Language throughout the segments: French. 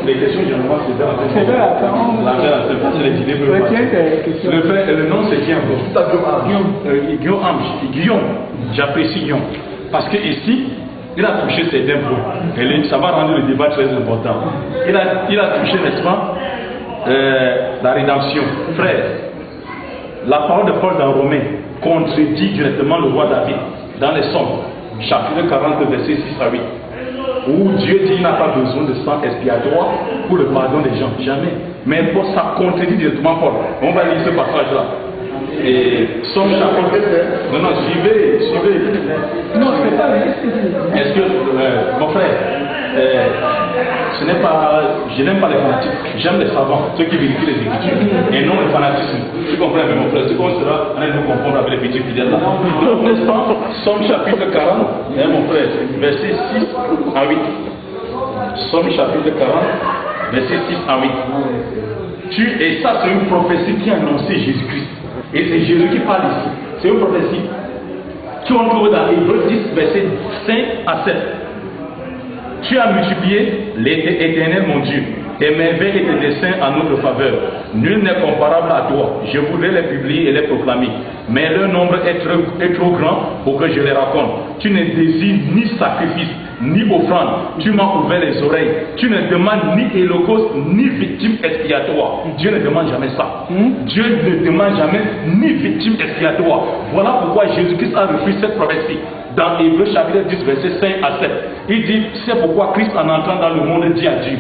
les questions généralement c'est vers la C'est vers la fin. c'est les idées. Le nom c'est qui encore? Guillaume. J'apprécie Guillaume. Parce que ici, il a touché certains points. Et ça va rendre le débat très important. Il a touché, n'est-ce pas, la rédemption. Frère, la parole de Paul dans Romains contredit directement le roi David dans les Psaumes, chapitre 40, verset 6 à 8, où Dieu dit qu'il n'a pas besoin de sang expiatoire pour le pardon des gens. Jamais. Mais pour ça contredit directement Paul. On va lire ce passage-là. Et Psaume chapitre. Non, suivez. Non, c'est pas vrai. Est-ce que, mon frère, je n'aime pas les fanatiques, j'aime les savants, ceux qui vérifient les Écritures, et non le fanatisme. Tu comprends, mon frère, c'est comme cela, on est nous confondre avec les petits fidèles là. Donc, n'est-ce pas, Psaume chapitre 40, mon frère, verset 6 à 8. Psaume chapitre 40, verset 6 à 8. Et ça, c'est une prophétie qui a annoncé Jésus-Christ. Et c'est Jésus qui parle ici. C'est une prophétie qui on trouve dans Hébreux 10, verset 5 à 7. Tu as multiplié l'Éternel, mon Dieu, tes merveilles et tes desseins en notre faveur. Nul n'est comparable à toi. Je voudrais les publier et les proclamer. Mais leur nombre est trop grand pour que je les raconte. Tu ne désires ni sacrifice, ni offrande. Tu m'as ouvert les oreilles. Tu ne demandes ni holocauste, ni victime expiatoire. Dieu ne demande jamais ça. Dieu ne demande jamais ni victime expiatoire. Voilà pourquoi Jésus-Christ a refusé cette prophétie. Dans Hébreux chapitre 10, verset 5 à 7. Il dit, c'est pourquoi Christ en entrant dans le monde dit à Dieu,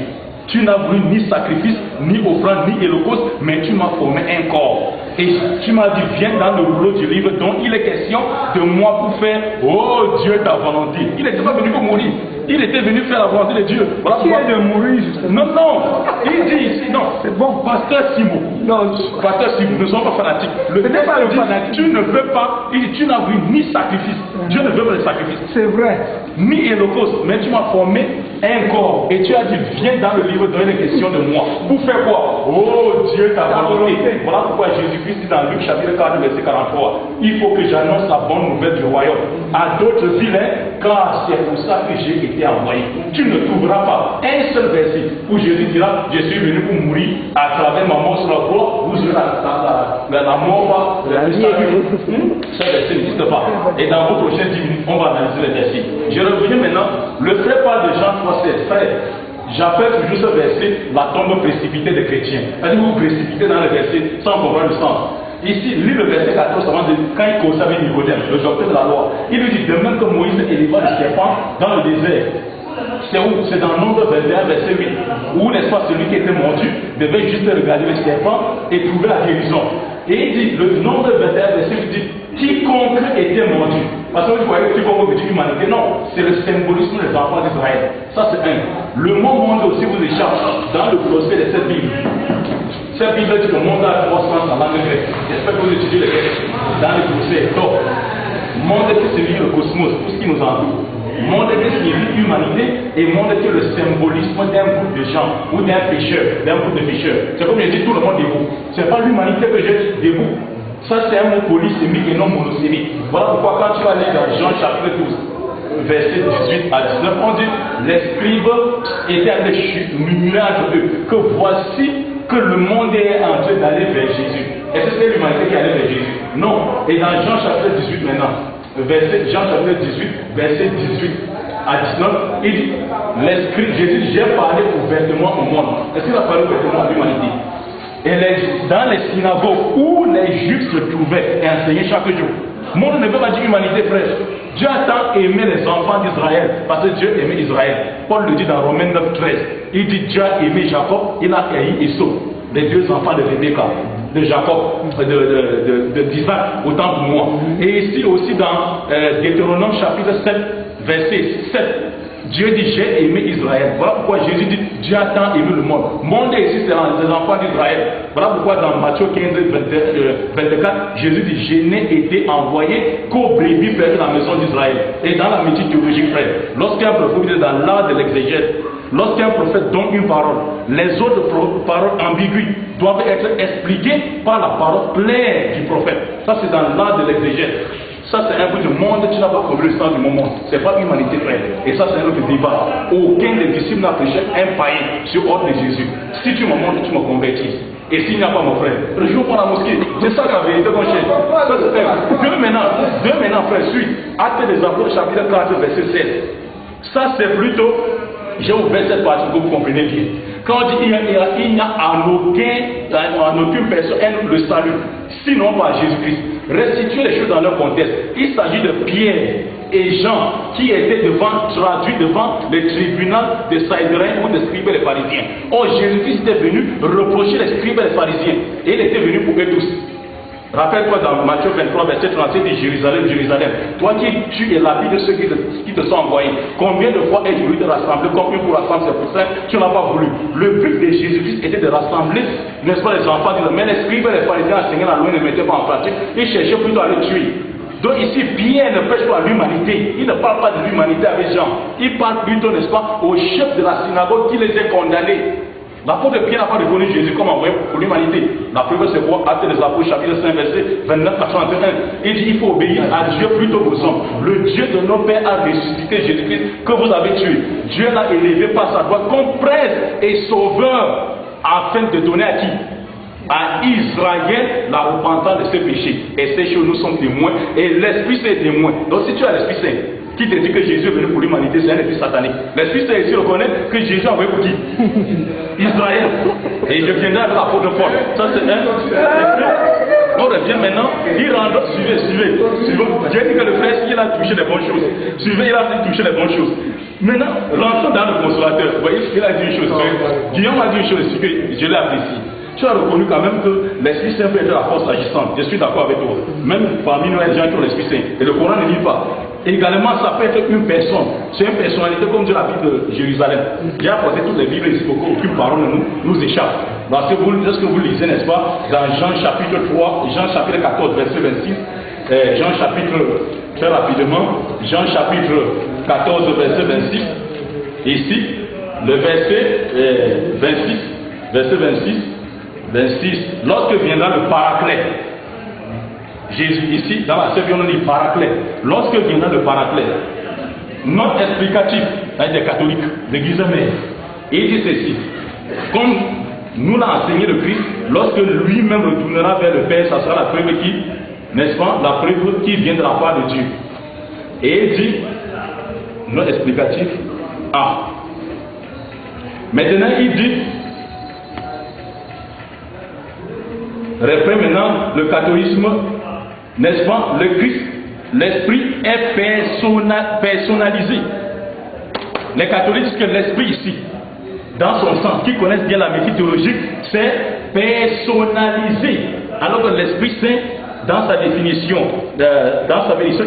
tu n'as voulu ni sacrifice, ni offrande, ni holocauste, mais tu m'as formé un corps. Et tu m'as dit, viens dans le rouleau du livre dont il est question de moi pour faire, oh Dieu, ta volonté. Il n'était pas venu pour mourir. Il était venu faire la volonté de Dieu. Voilà qui est de mourir justement. Non. Il dit ici, non. C'est bon. Pasteur Simon. Non. Pasteur Simon, nous ne sommes pas fanatiques. Ce n'est pas le fanatique. Tu ne veux pas, il dit, tu n'as vu ni sacrifice. Dieu ne veut pas le sacrifice. C'est vrai. Ni holocauste, mais tu m'as formé un corps. Et tu as dit, viens dans le livre, donner les questions de moi. Pour faire quoi? Oh Dieu, ta volonté. Voilà pourquoi Jésus-Christ dit dans Luc chapitre 4, verset 43, il faut que j'annonce la bonne nouvelle du royaume à d'autres vilains, car c'est pour ça que j'ai été envoyé. Tu ne trouveras pas un seul verset où Jésus dira, je suis venu pour mourir à travers ma mort sur la croix, vous aurez la mort, la vie. Ce verset n'existe pas. Et dans vos prochaines 10 minutes, on va analyser les versets. Je reviens maintenant, le frère parle de Jean 3,16. Frère, j'appelle toujours ce verset la tombe précipitée des chrétiens. C'est-à-dire que vous précipitez dans le verset sans comprendre le sens. Ici, lis le verset 14 avant de, quand il cause avec Nicodème, le docteur de la loi. Il lui dit, de même que Moïse éleva le serpent dans le désert. C'est où? C'est dans Nombre 21, verset 8. Où, n'est-ce pas, celui qui était mordu devait juste regarder le serpent et trouver la guérison. Et il dit, le Nombre 21, verset 8 dit, quiconque était mordu. Parce que vous voyez, quiconque veut dire humanité. Non, c'est le symbolisme des enfants d'Israël. Ça, c'est un. Le mot monde aussi vous échappe dans le procès de cette Bible. Cette Bible dit que le monde a 3 sens en langue grecque. J'espère que vous étudiez le grec dans le procès. Donc, monde qui signifie le cosmos, tout ce qui nous entoure. Monde qui signifie humanité et monde qui est le symbolisme d'un groupe de gens ou d'un pécheur, d'un groupe de pécheurs. C'est comme je dis, tout le monde debout. Ce n'est pas l'humanité que j'ai debout. Ça, c'est un mot polysémique et non monosémique. Voilà pourquoi quand tu vas lire dans Jean chapitre 12, verset 18 à 19, on dit, les scribes étaient à murmurer entre eux que voici que le monde est en train d'aller vers Jésus. Est-ce que c'est l'humanité qui allait vers Jésus? Non. Et dans Jean chapitre 18 maintenant, Jean chapitre 18, verset 18 à 19, il dit, Jésus dit, j'ai parlé ouvertement au monde. Est-ce qu'il a parlé ouvertement à l'humanité? Et dans les synagogues où les Juifs se trouvaient et enseignaient chaque jour. Le monde ne peut pas dire humanité, frère. Dieu a tant aimé les enfants d'Israël, parce que Dieu aimait Israël. Paul le dit dans Romains 9, 13. Il dit, Dieu a aimé Jacob, il a haï Esau, les 2 enfants de Rebecca, de Jacob, d'Isaac, autant pour moi. Et ici aussi dans Deutéronome chapitre 7, verset 7. Dieu dit, j'ai aimé Israël. Voilà pourquoi Jésus dit, Dieu a tant aimé le monde. Le monde est ici, c'est les enfants d'Israël. Voilà pourquoi dans Matthieu 15, 24, Jésus dit, je n'ai été envoyé qu'aux brebis perdues de la maison d'Israël. Et dans la méthode théologique, frère, lorsqu'un prophète est dans l'art de l'exégèse, lorsqu'un prophète donne une parole, les autres paroles ambiguës doivent être expliquées par la parole claire du prophète. Ça, c'est dans l'art de l'exégèse. Ça, c'est un bout du monde, tu n'as pas compris le sens du moment. Ce n'est pas l'humanité, frère. Et ça, c'est un autre débat. Aucun des disciples n'a prêché un païen sur ordre de Jésus. Si tu me montres, tu me convertis. Et s'il n'y a pas, mon frère, rejoins pour la mosquée. C'est ça la vérité, mon cher. Ça, c'est frère. Deux maintenant, frère, suite. Actes des Apôtres, chapitre 4, verset 16. Ça, c'est plutôt, j'ai ouvert cette partie pour que vous compreniez bien. Quand on dit il n'y a en aucune personne le salut, sinon par Jésus-Christ. Restituer les choses dans leur contexte. Il s'agit de Pierre et Jean qui étaient traduits devant les tribunaux des Saïdréens ou des scribes et les pharisiens. Or, Jésus-Christ était venu reprocher les scribes et les pharisiens. Et il était venu pour eux tous. Rappelle-toi dans Matthieu 23, verset 37, dit Jérusalem, Jérusalem, toi qui tu es l'habit de ceux qui te sont envoyés, combien de fois ai-je voulu te rassembler comme une pour rassembler, c'est pour ça que tu n'as pas voulu. Le but de Jésus-Christ était de rassembler, n'est-ce pas, les enfants, mais les scribes et les pharisiens enseignaient la loi et ne mettaient pas en pratique, ils cherchaient plutôt à le tuer. Donc ici, Pierre ne prêche pas l'humanité, il ne parle pas de l'humanité avec Jean, il parle plutôt, n'est-ce pas, au chef de la synagogue qui les a condamnés. L'apôtre Pierre n'a pas reconnu Jésus comme envoyé pour l'humanité. La preuve c'est quoi? Actes des Apôtres, chapitre 5, verset 29 à 31. Il dit il faut obéir à Dieu plutôt qu'aux hommes. Le Dieu de nos pères a ressuscité Jésus-Christ que vous avez tué. Dieu l'a élevé par sa droite comme prêtre et sauveur afin de donner à qui? À Israël la repentance de ses péchés. Et ces choses nous sont témoins. Et l'Esprit Saint est témoin. Donc si tu as l'Esprit Saint qui te dit que Jésus est venu pour l'humanité, c'est un esprit satanique. L'Esprit Saint ici reconnaît que Jésus a envoyé pour qui? Israël. Et je viendrai avec l'apôtre Paul. Ça c'est un. On revient maintenant. Il rentre. Suivez. Dieu dit que le frère, il a touché les bonnes choses. Suivez, il a touché les bonnes choses. Maintenant, rentrons dans le consolateur. Vous voyez, il a dit une chose. Guillaume a dit une chose, que je l'ai apprécié. Tu as reconnu quand même que l'Esprit Saint peut être la force agissante. Je suis d'accord avec toi. Même parmi nous, il y a des gens qui ont l'Esprit Saint. Et le Coran ne dit pas. Également, ça peut être une personne. C'est une personnalité comme Dieu la Bible de Jérusalem. J'ai apporté toutes les Bibles ici pour qu'aucune parole ne nous échappe. Lorsque vous lisez, n'est-ce pas, dans Jean chapitre 3, Jean chapitre 14, verset 26, Jean chapitre, très rapidement, Jean chapitre 14, verset 26, ici, le verset 26, lorsque viendra le Paraclet, Jésus ici, dans la Bible, on dit Paraclet. Lorsque viendra le Paraclet, non explicatif, avec des catholiques, l'église mère, il dit ceci, comme nous l'a enseigné le Christ, lorsque lui-même retournera vers le Père, ça sera la preuve qui, n'est-ce pas, la preuve qui vient de la part de Dieu. Et il dit, non explicatif, Maintenant, il dit, reprend maintenant le catholicisme, n'est-ce pas, le Christ, l'esprit est personnalisé. Les catholiques disent que l'esprit ici, dans son sens, qui connaissent bien la médecine théologique, c'est personnalisé. Alors que l'Esprit Saint, dans sa définition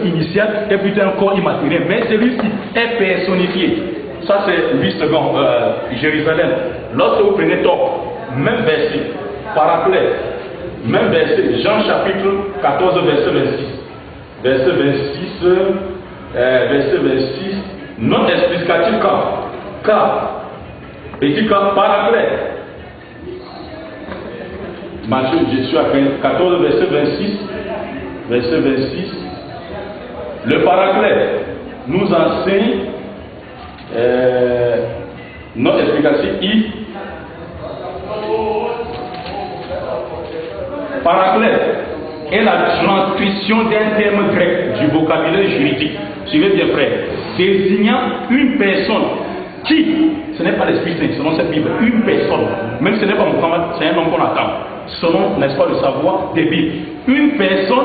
initiale, est plutôt un corps immatériel. Mais celui-ci est personnifié. Ça c'est 8 secondes, Jérusalem. Lorsque vous prenez top, même verset, Paraclet, même verset, Jean chapitre 14, verset 26. Verset 26, non explicatif car, et dit car Paraclet. Matthieu, je suis à 14, verset 26. Le Paraclet nous enseigne notre explication. Paraclet est la transcription d'un terme grec du vocabulaire juridique. Suivez bien, frère. Désignant une personne qui, ce n'est pas l'Esprit Saint, selon cette Bible, une personne, même si ce n'est pas Mohammed, c'est un homme qu'on attend, selon, n'est-ce pas, le savoir des Bibles. Une personne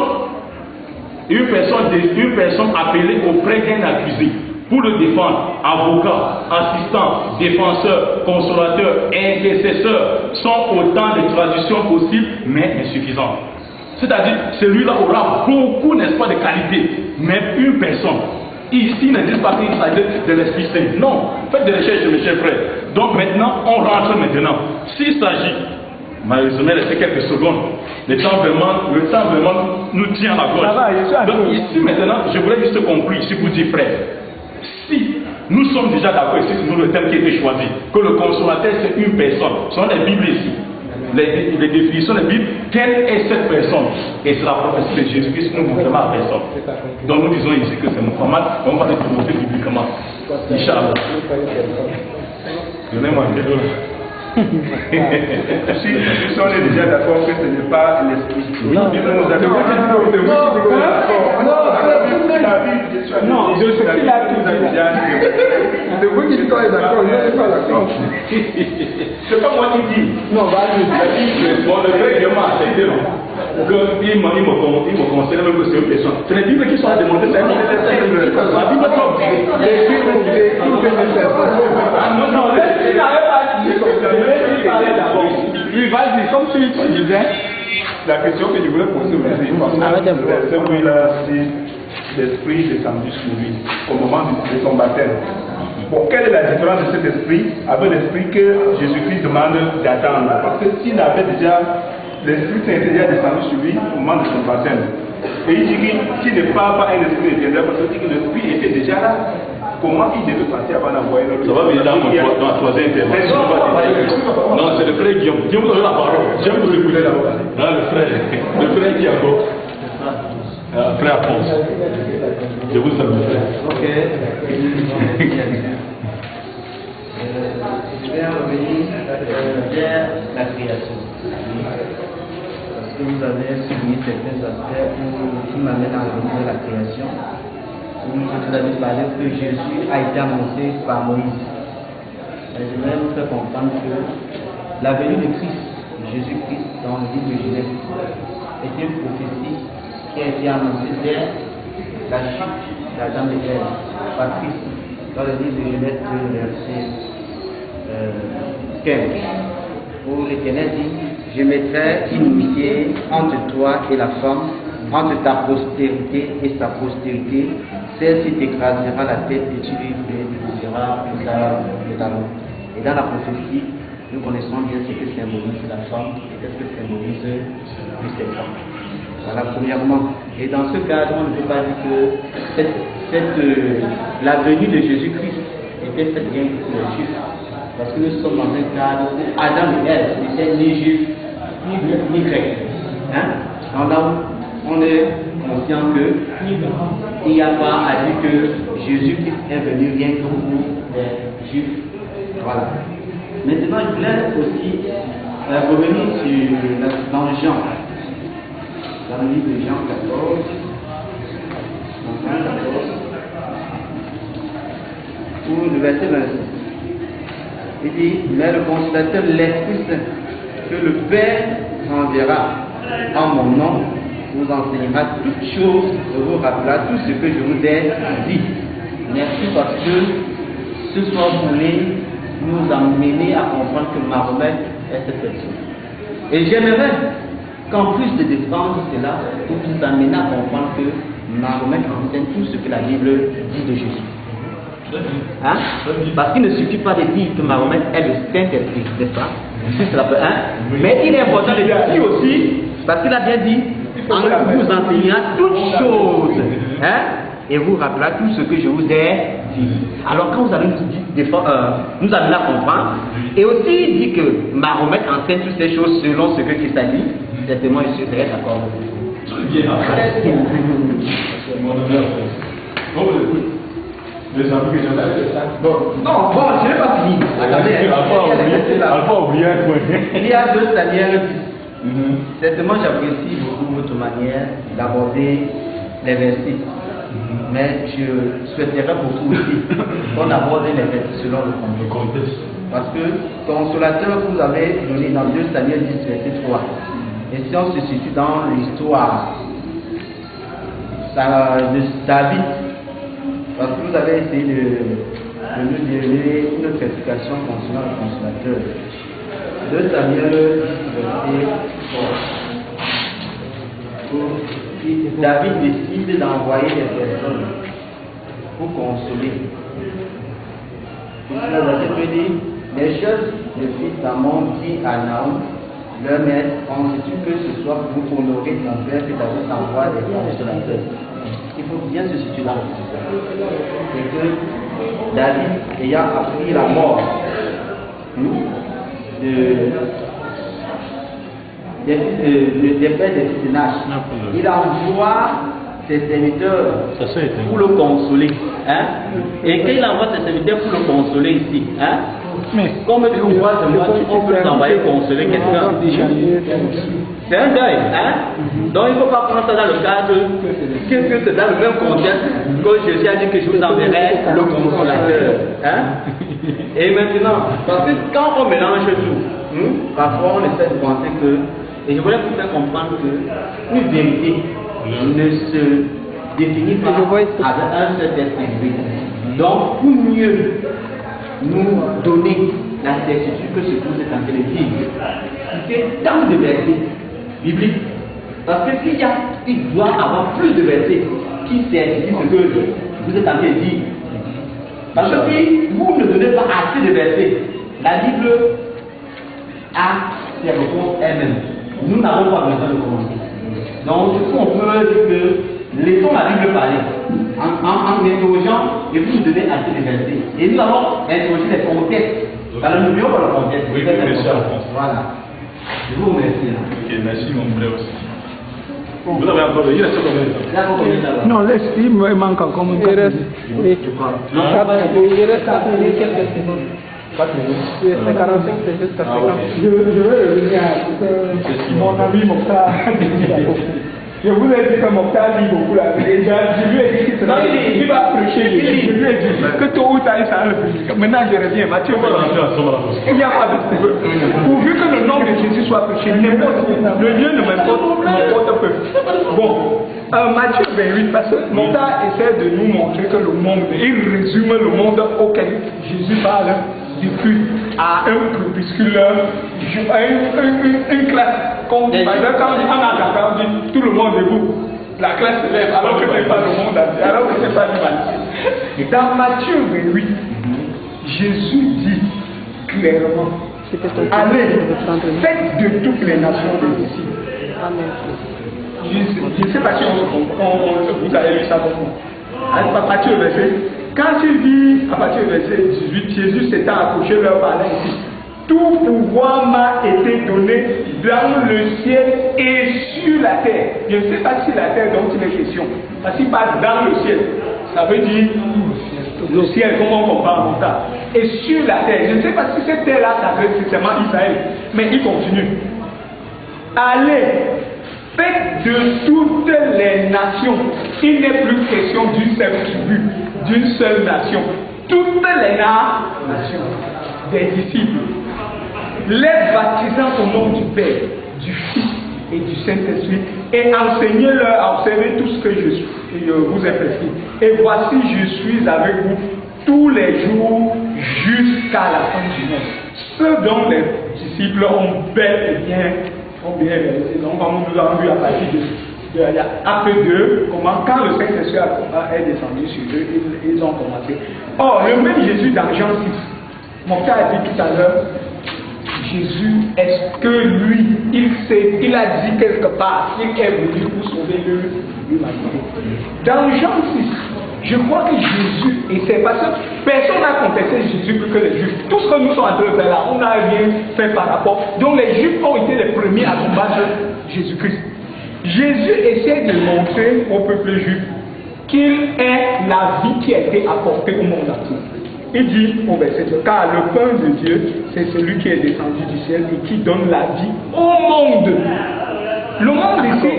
appelée auprès d'un accusé pour le défendre, avocat, assistant, défenseur, consolateur, intercesseur, sont autant de traductions possibles, mais insuffisantes. C'est-à-dire, celui-là aura beaucoup, n'est-ce pas, de qualités, mais une personne. Ici, ne dit pas qu'il s'agit de l'Esprit Saint. Non, faites des recherches, mes chers frères. Donc maintenant, on rentre maintenant. S'il s'agit, malheureusement, rester quelques secondes, le temps vraiment nous tient à la gorge. Donc ici maintenant, je voulais juste conclure ici pour dire, frère, si nous sommes déjà d'accord ici sur le thème qui a été choisi, que le consolateur c'est une personne, ce sont les Bibles ici. les définitions de la Bible, quelle est cette personne? Et c'est la prophétie de Jésus-Christ que nous montrons à personne. Donc nous disons ici que c'est Muhammad, et on va le montrer publiquement. Inch'Allah. Donnez-moi un cadeau. Si on est déjà d'accord que ce n'est pas l'esprit. Non, je sais qu'il a tout dit. C'est vous qui êtes d'accord, je ne suis pas d'accord. C'est pas moi qui dis. Non, vas-y. Bon, le frère Guillaume a accepté, non? Il me conseille même que c'est une personne. C'est les Bibles qui sont à demander, c'est la Bible top. Non, il n'avait pas dit. Oui, vas-y, comme tu disais. La question que je voulais poser aujourd'hui, c'est celui-là, c'est l'esprit descendu sur lui au moment de son baptême. Bon, quelle est la différence de cet esprit avec l'esprit que Jésus-Christ demande d'attendre? Parce que s'il avait déjà, l'esprit s'était déjà descendu sur lui au moment de son baptême. Et il dit qu'il ne parle pas un esprit éternel parce qu'il dit que l'esprit était déjà là. Comment il devait passer avant d'envoyer l'autre? Ça va venir dans la troisième intervention. Non, c'est le frère Guillaume. Guillaume, vous avez la parole. J'aime vous écouter là-bas. Non, le frère qui est encore. Frère Alphonse. Je vous salue, frère. Ok. Je vais revenir vers la création. Parce que vous avez souligné certains aspects qui m'amènent à revenir vers la création. Vous avez parlé que Jésus a été annoncé par Moïse. Je vais vous faire comprendre que la venue de Christ, Jésus-Christ, dans le livre de Genèse, est une prophétie qui a été annoncée dès la chute d'Adam et Ève par Christ, dans le livre de Genèse 2, verset 15. Où l'Éternel dit: je mettrai inimitié entre toi et la femme, entre ta postérité et sa postérité. Celle-ci t'écrasera la tête et tu lui briseras le talon. Et dans la prophétie, nous connaissons bien ce que symbolise la femme et ce que symbolise le serpent. Voilà, premièrement. Et dans ce cadre, on ne peut pas dire que la venue de Jésus-Christ était faite rien que pour les Juifs. Parce que nous sommes dans un cadre où Adam et Ève n'étaient ni juifs, ni grecs. Hein? On est conscient qu'il n'y a pas à dire que Jésus-Christ est venu rien que pour les Juifs. Voilà. Maintenant, je voulais aussi revenir dans Jean. Dans le livre de Jean 14. Pour le verset 26. Il dit: mais le consolateur, l'Esprit Saint, que le Père enverra en mon nom, vous enseignera toutes choses et vous rappellera tout ce que je vous ai dit. Merci parce que ce soir vous voulez nous amener à comprendre que Mahomet est cette personne. Et j'aimerais qu'en plus de défendre cela, vous nous amenez à comprendre que Mahomet enseigne tout ce que la Bible dit de Jésus. Hein? Parce qu'il ne suffit pas de dire que Mahomet est le Saint-Esprit, n'est-ce pas? Mais il est important de dire aussi, parce qu'il a bien dit: vous enseignera toutes choses, hein? Et vous rappellera tout ce que je vous ai dit. Alors quand vous allez nous amener à comprendre, et aussi il dit que Mahomet enseigne toutes ces choses selon ce que Christ a dit, certainement je serai d'accord. Les amis que j'en ai. Bon, je n'ai pas fini. Alpha oublié un point. Il y a 2 Samuel 10. Certainement, j'apprécie beaucoup votre manière d'aborder les versets. Mais je souhaiterais beaucoup aussi qu'on aborde les versets selon le contexte. Parce que consolateur, vous avez donné dans 2 Samuel 10, verset 3. Et si on se situe dans l'histoire de David, parce que vous avez essayé de nous donner une autre explication concernant le consolateur. 2 Samuel 10, verset 3. David décide d'envoyer des personnes pour consoler. Le verset dit: les choses le fils d'Amon dit à Naoum, leur maître, penses-tu que ce soit pour honorer ton père que David t'envoie des consolateurs? Il faut bien se situer dans le situation. C'est que David, ayant appris la mort de des pères des fils de Nash. Il envoie ses serviteurs pour le consoler. Hein? Et quand il envoie ses serviteurs pour le consoler ici, hein? Comme tu vois de moi, on peut t'envoyer consoler quelqu'un. C'est un deuil. Hein? Donc il ne faut pas prendre ça dans le cadre que c'est dans le même contexte que Jésus a dit que je vous enverrai le consolateur. Hein? Et maintenant, parce que quand on mélange tout, parfois on essaie de penser que, et je voulais vous faire comprendre qu'une vérité ne se définit pas avec un seul test individuel. Donc, pour mieux nous donner la certitude que ce que vous êtes en train de vivre, c'est tant de versets bibliques. Parce que il doit avoir plus de versets qui certifient ce que vous êtes en train de dire. Parce que si vous ne donnez pas assez de versets, la Bible a ses réponses elle-même. Nous n'avons pas besoin de commenter. Donc, du coup, on peut dire que laissons la Bible parler en interrogeant et vous nous donnez assez de versets. Et nous allons interroger les contextes. Alors, nous n'oublions pas le contexte. Oui, merci. Voilà. Je vous remercie. Ok, merci mon frère aussi. Vous avez encore il reste combien de temps? Non, laisse, il me manque encore un peu. Il reste 4 minutes, quelques secondes. 4 minutes. C'est 45, c'est juste 50. Je vais revenir à mon ami Mokhtar. Je vous ai dit que Mokhtar lit beaucoup la Bible. Je lui ai dit qu'il va prêcher. Je lui ai dit que tôt ou tard il sera le public. Maintenant je reviens, Matthieu. Il n'y a pas de problème. Pourvu que le nom de Jésus soit prêché, le lieu ne m'importe peu. Bon, Matthieu 28, parce que Mokhtar essaie de nous montrer que le monde, il résume le monde auquel Jésus parle. Depuis à un crépuscule, à une classe. Comme par exemple, quand on dit tout le monde debout, la classe se lève alors que ce n'est pas le monde entier, alors que ce n'est pas l'humanité. Dans Matthieu 28, Jésus dit clairement, allez, faites de toutes les nations des disciples. Je ne sais pas si vous avez lu ça beaucoup. Matthieu verset. Quand il dit, à partir du verset 18, Jésus s'étant approché leur parlait ici. Tout pouvoir m'a été donné dans le ciel et sur la terre. Je ne sais pas si la terre dont il est question. Parce qu'il parle dans le ciel. Ça veut dire le ciel, comment on comprend comme ça. Et sur la terre. Je ne sais pas si cette terre-là, ça veut dire seulement Israël. Mais il continue. Allez, faites de toutes les nations. Il n'est plus question d'une seule tribu, d'une seule nation. Toutes les nations des disciples, les baptisant au nom du Père, du Fils et du Saint-Esprit, et enseignez-leur à observer tout ce que je vous ai prescrit. Et voici, je suis avec vous tous les jours jusqu'à la fin du monde. Ce dont les disciples ont bel et bien réalisé. Donc, comme nous avons vu à partir de Acte 2, comment quand le Saint-Esprit est descendu sur eux, ils ont commencé. Or, le même Jésus dans Jean 6, mon frère a dit tout à l'heure, Jésus, est-ce que lui, il a dit quelque part qu'il est venu pour sauver l'humanité. Dans Jean 6, je crois que Jésus, et c'est parce que personne n'a contesté Jésus plus que les Juifs. Tout ce que nous sommes en train de faire là, on n'a rien fait par rapport. Donc les Juifs ont été les premiers à combattre Jésus-Christ. Jésus essaie de montrer au peuple juif qu'il est la vie qui a été apportée au monde entier. Il dit au verset 2, car le pain de Dieu, c'est celui qui est descendu du ciel et qui donne la vie au monde. Le monde ici,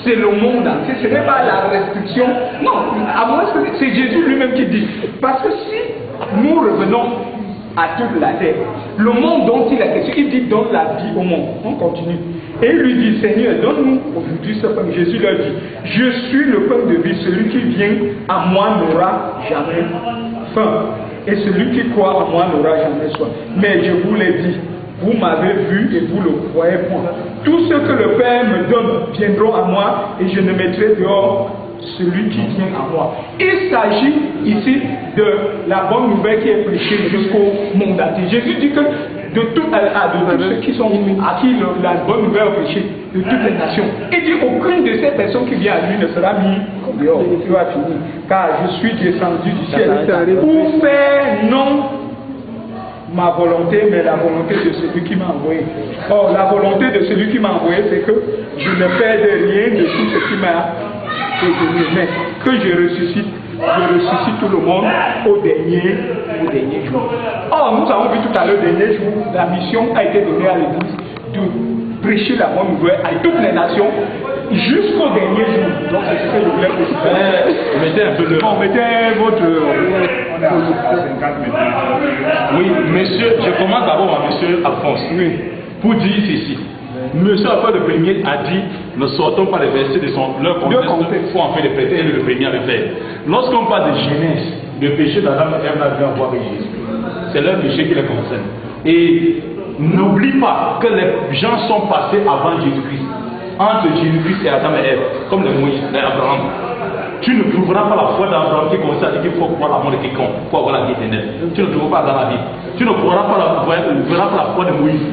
c'est le monde entier, ce n'est pas la restriction. Non, à moins c'est Jésus lui-même qui dit. Parce que si nous revenons à toute la terre, le monde dont il est question, il dit donne la vie au monde. On continue. Et il lui dit, Seigneur, donne-nous aujourd'hui ce pain. Jésus leur dit, je suis le pain de vie, celui qui vient à moi n'aura jamais faim. Et celui qui croit en moi n'aura jamais soif. Mais je vous l'ai dit, vous m'avez vu et vous le croyez point. Tout ce que le Père me donne viendront à moi et je ne mettrai dehors celui qui vient à moi. Il s'agit ici de la bonne nouvelle qui est prêchée jusqu'au monde entier. Jésus dit que de tous ceux qui sont à qui la bonne nouvelle est prêchée, de toutes les nations. Il dit aucune de ces personnes qui vient à lui ne sera mise dehors. Tu vas finir. Car je suis descendu du ciel pour faire non ma volonté, mais la volonté de celui qui m'a envoyé. Or, la volonté de celui qui m'a envoyé, c'est que je ne perde rien de tout ce qui m'a donné, mais que je ressuscite tout le monde au dernier jour. Or, nous avons vu tout à l'heure, le dernier jour, la mission a été donnée à l'Église de prêcher la bonne nouvelle à toutes les nations jusqu'au dernier jour. Donc, c'est ce que je voulais préciser. Mettez un peu le... Bon, mettez votre... On est à 50 minutes. Oui, monsieur, je commence d'abord à monsieur Alphonse. Oui. Pour dire ceci. Monsieur Alphonse le premier a dit, ne sortons pas les versets de leur contexte, il faut en faire les prêter, et le premier à le faire. Lorsqu'on parle de Genèse, le péché d'Adam et Ève n'a rien à voir avec Jésus. C'est leur péché qui les concerne. Et n'oublie pas que les gens sont passés avant Jésus-Christ. Entre Jésus-Christ et Adam et Ève, comme les Moïse, les Abraham. Tu ne trouveras pas la foi d'Abraham qui concerne qu'il faut croire la mort de quiconque pour avoir la vie éternelle. Tu ne trouveras pas dans la Bible. Tu ne verras pas la foi de Moïse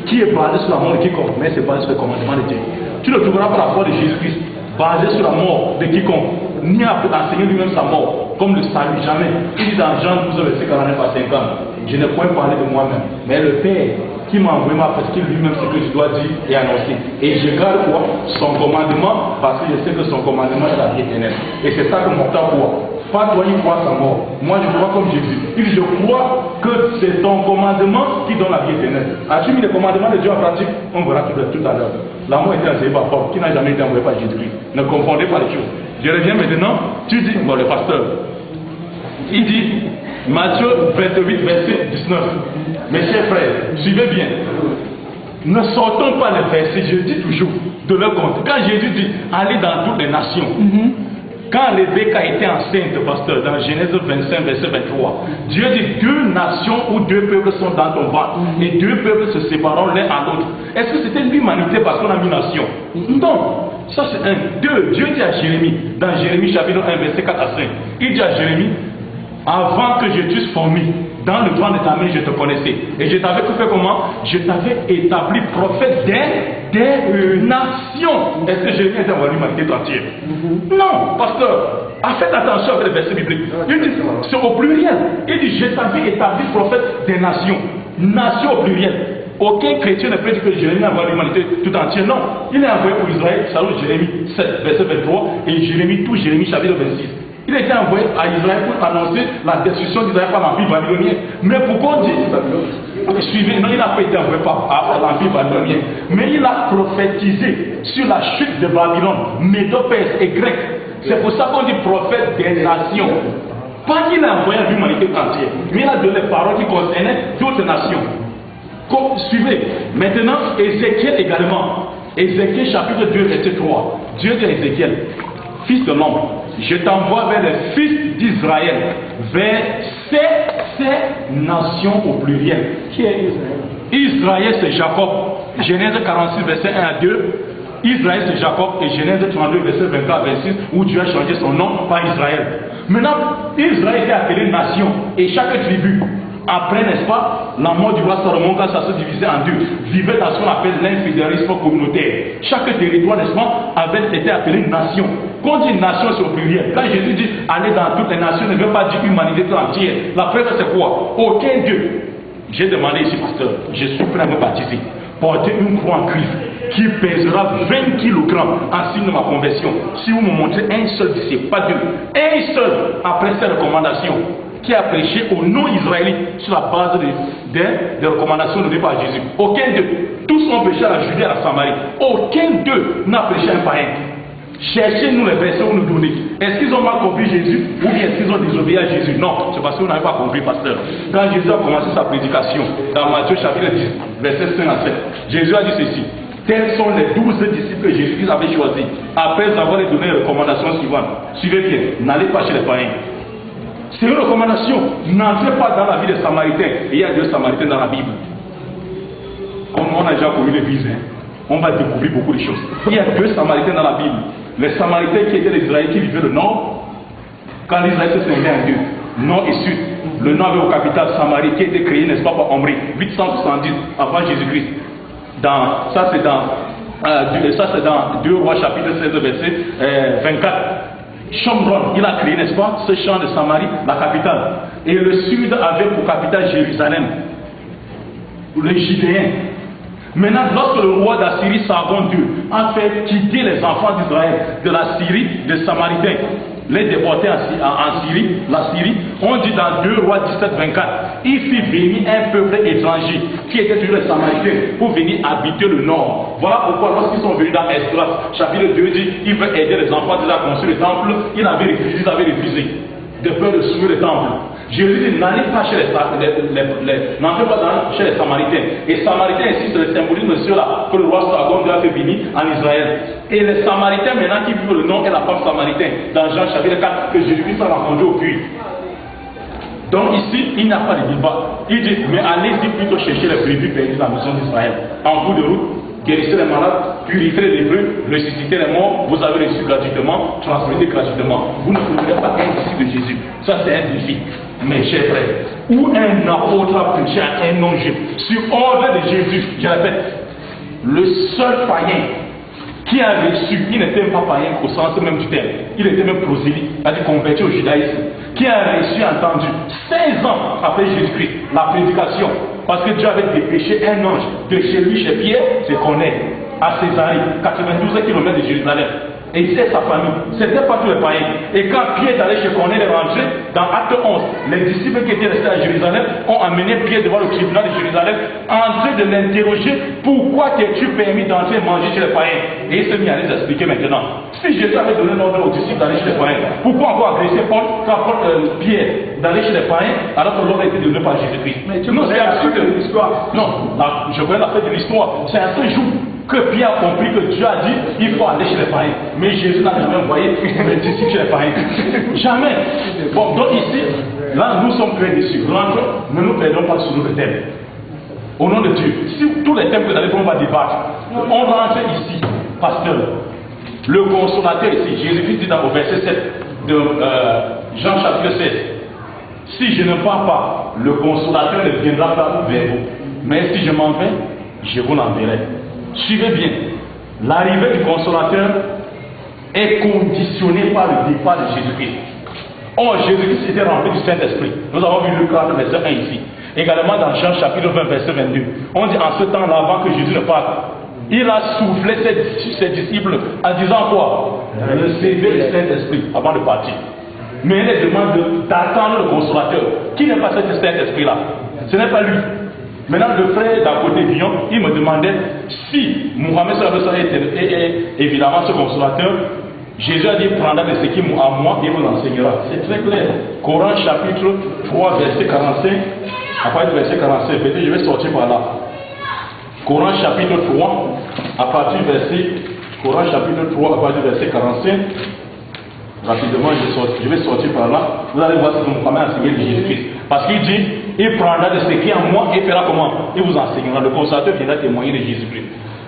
qui est basée sur la mort de quiconque, mais c'est basé sur le commandement de Dieu. Tu ne trouveras pas la foi de Jésus-Christ basée sur la mort de quiconque, ni à enseigner lui-même sa mort, comme le salut, jamais. Il dit dans Jean 12, verset 49 à 50, je n'ai point parlé de moi-même, mais le Père qui m'a envoyé m'a prescrit lui-même ce que je dois dire et annoncer. Et je garde quoi? Son commandement, parce que je sais que son commandement est la vie éternelle. Et c'est ça que mon temps voit. Pas toi, il croit sa mort. Moi, je crois comme Jésus. Il dit, je crois que c'est ton commandement qui donne la vie éternelle. As-tu mis les commandements de Dieu en pratique? On verra tout à l'heure. La mort était enseigné par Paul, qui n'a jamais été envoyé par Jésus-Christ. Ne confondez pas les choses. Je reviens maintenant. Tu dis, bon, le pasteur, il dit, Matthieu 28, verset 19. Mes chers frères, suivez bien. Ne sortons pas les versets, je dis toujours, de leur compte. Quand Jésus dit, allez dans toutes les nations, quand Rebecca était enceinte, pasteur, dans Genèse 25, verset 23, Dieu dit, 2 nations ou 2 peuples sont dans ton ventre, et 2 peuples se sépareront l'un à l'autre. Est-ce que c'était l'humanité parce qu'on a mis nation? Non. Ça c'est 1. 2. Dieu dit à Jérémie, dans Jérémie chapitre 1, verset 4 à 5, il dit à Jérémie, avant que je t'eusse formé dans le ventre de ta mère, je te connaissais. Et je t'avais fait comment? Je t'avais établi prophète des nations. Est-ce que Jérémie était envoyé l'humanité entière? Non, pasteur. Faites attention avec les versets bibliques. Il dit, c'est au pluriel. Il dit, je t'avais établi prophète des nations. Nations au pluriel. Aucun chrétien ne peut dire que Jérémie a envoyé l'humanité tout entière. Non. Il est envoyé pour Israël, salut Jérémie 7, verset 23, et Jérémie chapitre 26. Il a été envoyé à Israël pour annoncer la destruction d'Israël par l'Empire babylonien. Mais pourquoi on dit, suivez, non, il n'a pas été envoyé par l'Empire babylonien, mais il a prophétisé sur la chute de Babylone, Médo-Perse et grec. C'est pour ça qu'on dit prophète des nations. Pas qu'il a envoyé à l'humanité entière, mais il a donné les paroles qui concernaient d'autres nations. Suivez. Maintenant, Ézéchiel également. Ézéchiel chapitre 2, verset 3. Dieu dit à Ézéchiel, fils de l'homme, je t'envoie vers les fils d'Israël, vers ces nations au pluriel. Qui est Israël? Israël, c'est Jacob. Genèse 46, verset 1 à 2. Israël, c'est Jacob. Et Genèse 32, verset 24 à 26, où Dieu a changé son nom par Israël. Maintenant, Israël était appelé nation. Et chaque tribu, après, n'est-ce pas, la mort du roi Salomon, quand ça se divisait en 2, vivait dans ce qu'on appelle l'infidélisme communautaire. Chaque territoire, n'est-ce pas, avait été appelé nation. Quand on dit nation, c'est au pluriel. Quand Jésus dit aller dans toutes les nations, ne veut pas dire humanité entière. La preuve, c'est quoi? Aucun Dieu. J'ai demandé ici, pasteur, je suis prêt à me baptiser. Porter une croix en Christ qui pèsera 20 kg en signe de ma conversion. Si vous me montrez un seul disciple, pas deux, un seul, après ces recommandations, qui a prêché aux non-israélites sur la base des recommandations données par Jésus. Aucun d'eux. Tous ont prêché à la Judée et à la Samarie. Aucun d'eux n'a prêché à un païen. Cherchez-nous les versets où nous donnez. Est-ce qu'ils ont mal compris Jésus ou bien est-ce qu'ils ont désobéi à Jésus? Non, c'est parce que vous n'avez pas compris, pasteur. Quand Jésus a commencé sa prédication, dans Matthieu chapitre 10, verset 5 à 7, Jésus a dit ceci. Tels sont les 12 disciples que Jésus avait choisis. Après avoir donné les recommandations suivantes. Suivez bien, n'allez pas chez les païens. C'est une recommandation. N'entrez pas dans la vie des Samaritains. Et il y a 2 Samaritains dans la Bible. Comme on a déjà connu l'église, on va découvrir beaucoup de choses. Il y a 2 Samaritains dans la Bible. Les Samaritains qui étaient les Israéliens qui vivaient le nord, quand l'Israël se scindait en 2, nord et sud. Le nord avait au capital Samarie qui a été créé, n'est-ce pas, par Omri, 870 avant Jésus-Christ. Ça c'est dans 2 Rois chapitre 16 verset 24. Chomron, il a créé, n'est-ce pas, ce champ de Samarie, la capitale. Et le sud avait pour capitale Jérusalem. les Judéens. Maintenant, lorsque le roi d'Assyrie, Sargon II, a fait quitter les enfants d'Israël de la Syrie, des Samaritains, les déporter en Syrie, la Syrie, on dit dans 2 Rois 17-24, il fit venir un peuple étranger qui était toujours les Samaritains pour venir habiter le nord. Voilà pourquoi lorsqu'ils sont venus dans Esdras, chapitre 2 dit, il veut aider les enfants d'Israël à construire le temple, ils avaient refusé, de peur de souiller le temple. Jésus dit, n'allez pas chez n'entrez pas chez les Samaritains. Et Samaritains ici, c'est le symbolisme de ceux-là que le roi Sargon a fait venir en Israël. Et les Samaritains maintenant qui vivent le nom et la femme samaritain dans Jean chapitre 4 que Jésus-Christ a rencontré au puits. Donc ici, il n'y a pas de débat. Il dit, mais allez-y plutôt chercher les brebis perdues dans la maison d'Israël. En cours de route, guérissez les malades, purifiez les lépreux, ressuscitez les morts, vous avez reçu gratuitement, transmettez gratuitement. Vous ne trouverez pas un disciple de Jésus. Ça, c'est un défi. Mes chers frères, où un apôtre a prêché à un non-juif, sur ordre de Jésus, je répète, le seul païen qui a reçu, il n'était pas païen au sens même du terme, il était même prosélyte, c'est-à-dire converti au judaïsme, qui a reçu, entendu, 16 ans après Jésus-Christ, la prédication, parce que Dieu avait dépêché un ange de chez lui, chez Pierre, c'est qu'on est, à Césarée, 92 km de Jérusalem. Et c'est sa famille, c'était pas tous les païens. Et quand Pierre est allé chez Corneille et rentré, dans Acte 11, les disciples qui étaient restés à Jérusalem ont amené Pierre devant le tribunal de Jérusalem en train de l'interroger, pourquoi t'es-tu permis d'entrer et manger chez les païens? Et il s'est mis à les expliquer maintenant. Si Jésus avait donné l'ordre aux disciples d'aller chez les païens, pourquoi encore agresser Pierre d'aller chez les païens alors que l'ordre a été donné par Jésus-Christ? Non, c'est absurde de l'histoire. Non, je connais la fête de l'histoire. C'est un seul jour que Pierre a compris que Dieu a dit il faut aller chez les païens. Mais Jésus n'a jamais envoyé les disciples chez les païens. Jamais. Bon, donc ici, là, nous sommes très déçus. Rentrons, ne nous perdons pas sur le thème. Au nom de Dieu. Si tous les thèmes que nous allons va débattre, on rentre ici, pasteur. Le consolateur ici, Jésus-Christ dit dans le verset 7 de Jean chapitre 16. Si je ne pars pas, le consolateur ne viendra pas vers vous. Mais si je m'en vais, je vous l'enverrai. Suivez bien, l'arrivée du consolateur est conditionnée par le départ de Jésus-Christ. Or, Jésus-Christ était rempli du Saint-Esprit. Nous avons vu Luc 4, verset 1 ici. Également dans Jean chapitre 20, verset 22. On dit en ce temps-là, avant que Jésus ne parte, il a soufflé ses disciples en disant quoi? Recevez le Saint-Esprit avant de partir. Mais il les demande d'attendre le consolateur. Qui n'est pas cet Saint-Esprit-là? Ce n'est pas lui. Maintenant, le frère d'à côté Dion, il me demandait si Mohamed est évidemment ce consolateur. Jésus a dit prendra de ce qui à moi et vous l'enseignera. C'est très clair. Coran chapitre 3, verset 45. À partir du verset 45, peut-être je vais sortir par là. Coran chapitre 3, à partir du verset. Coran chapitre 3, à partir du verset 45. Rapidement, je vais sortir par là. Vous allez voir ce que Mohamed a enseigné de Jésus-Christ. Parce qu'il dit, il prendra de ce qui est en moi et fera comment? Il vous enseignera. Le consolateur viendra témoigner de Jésus-Christ.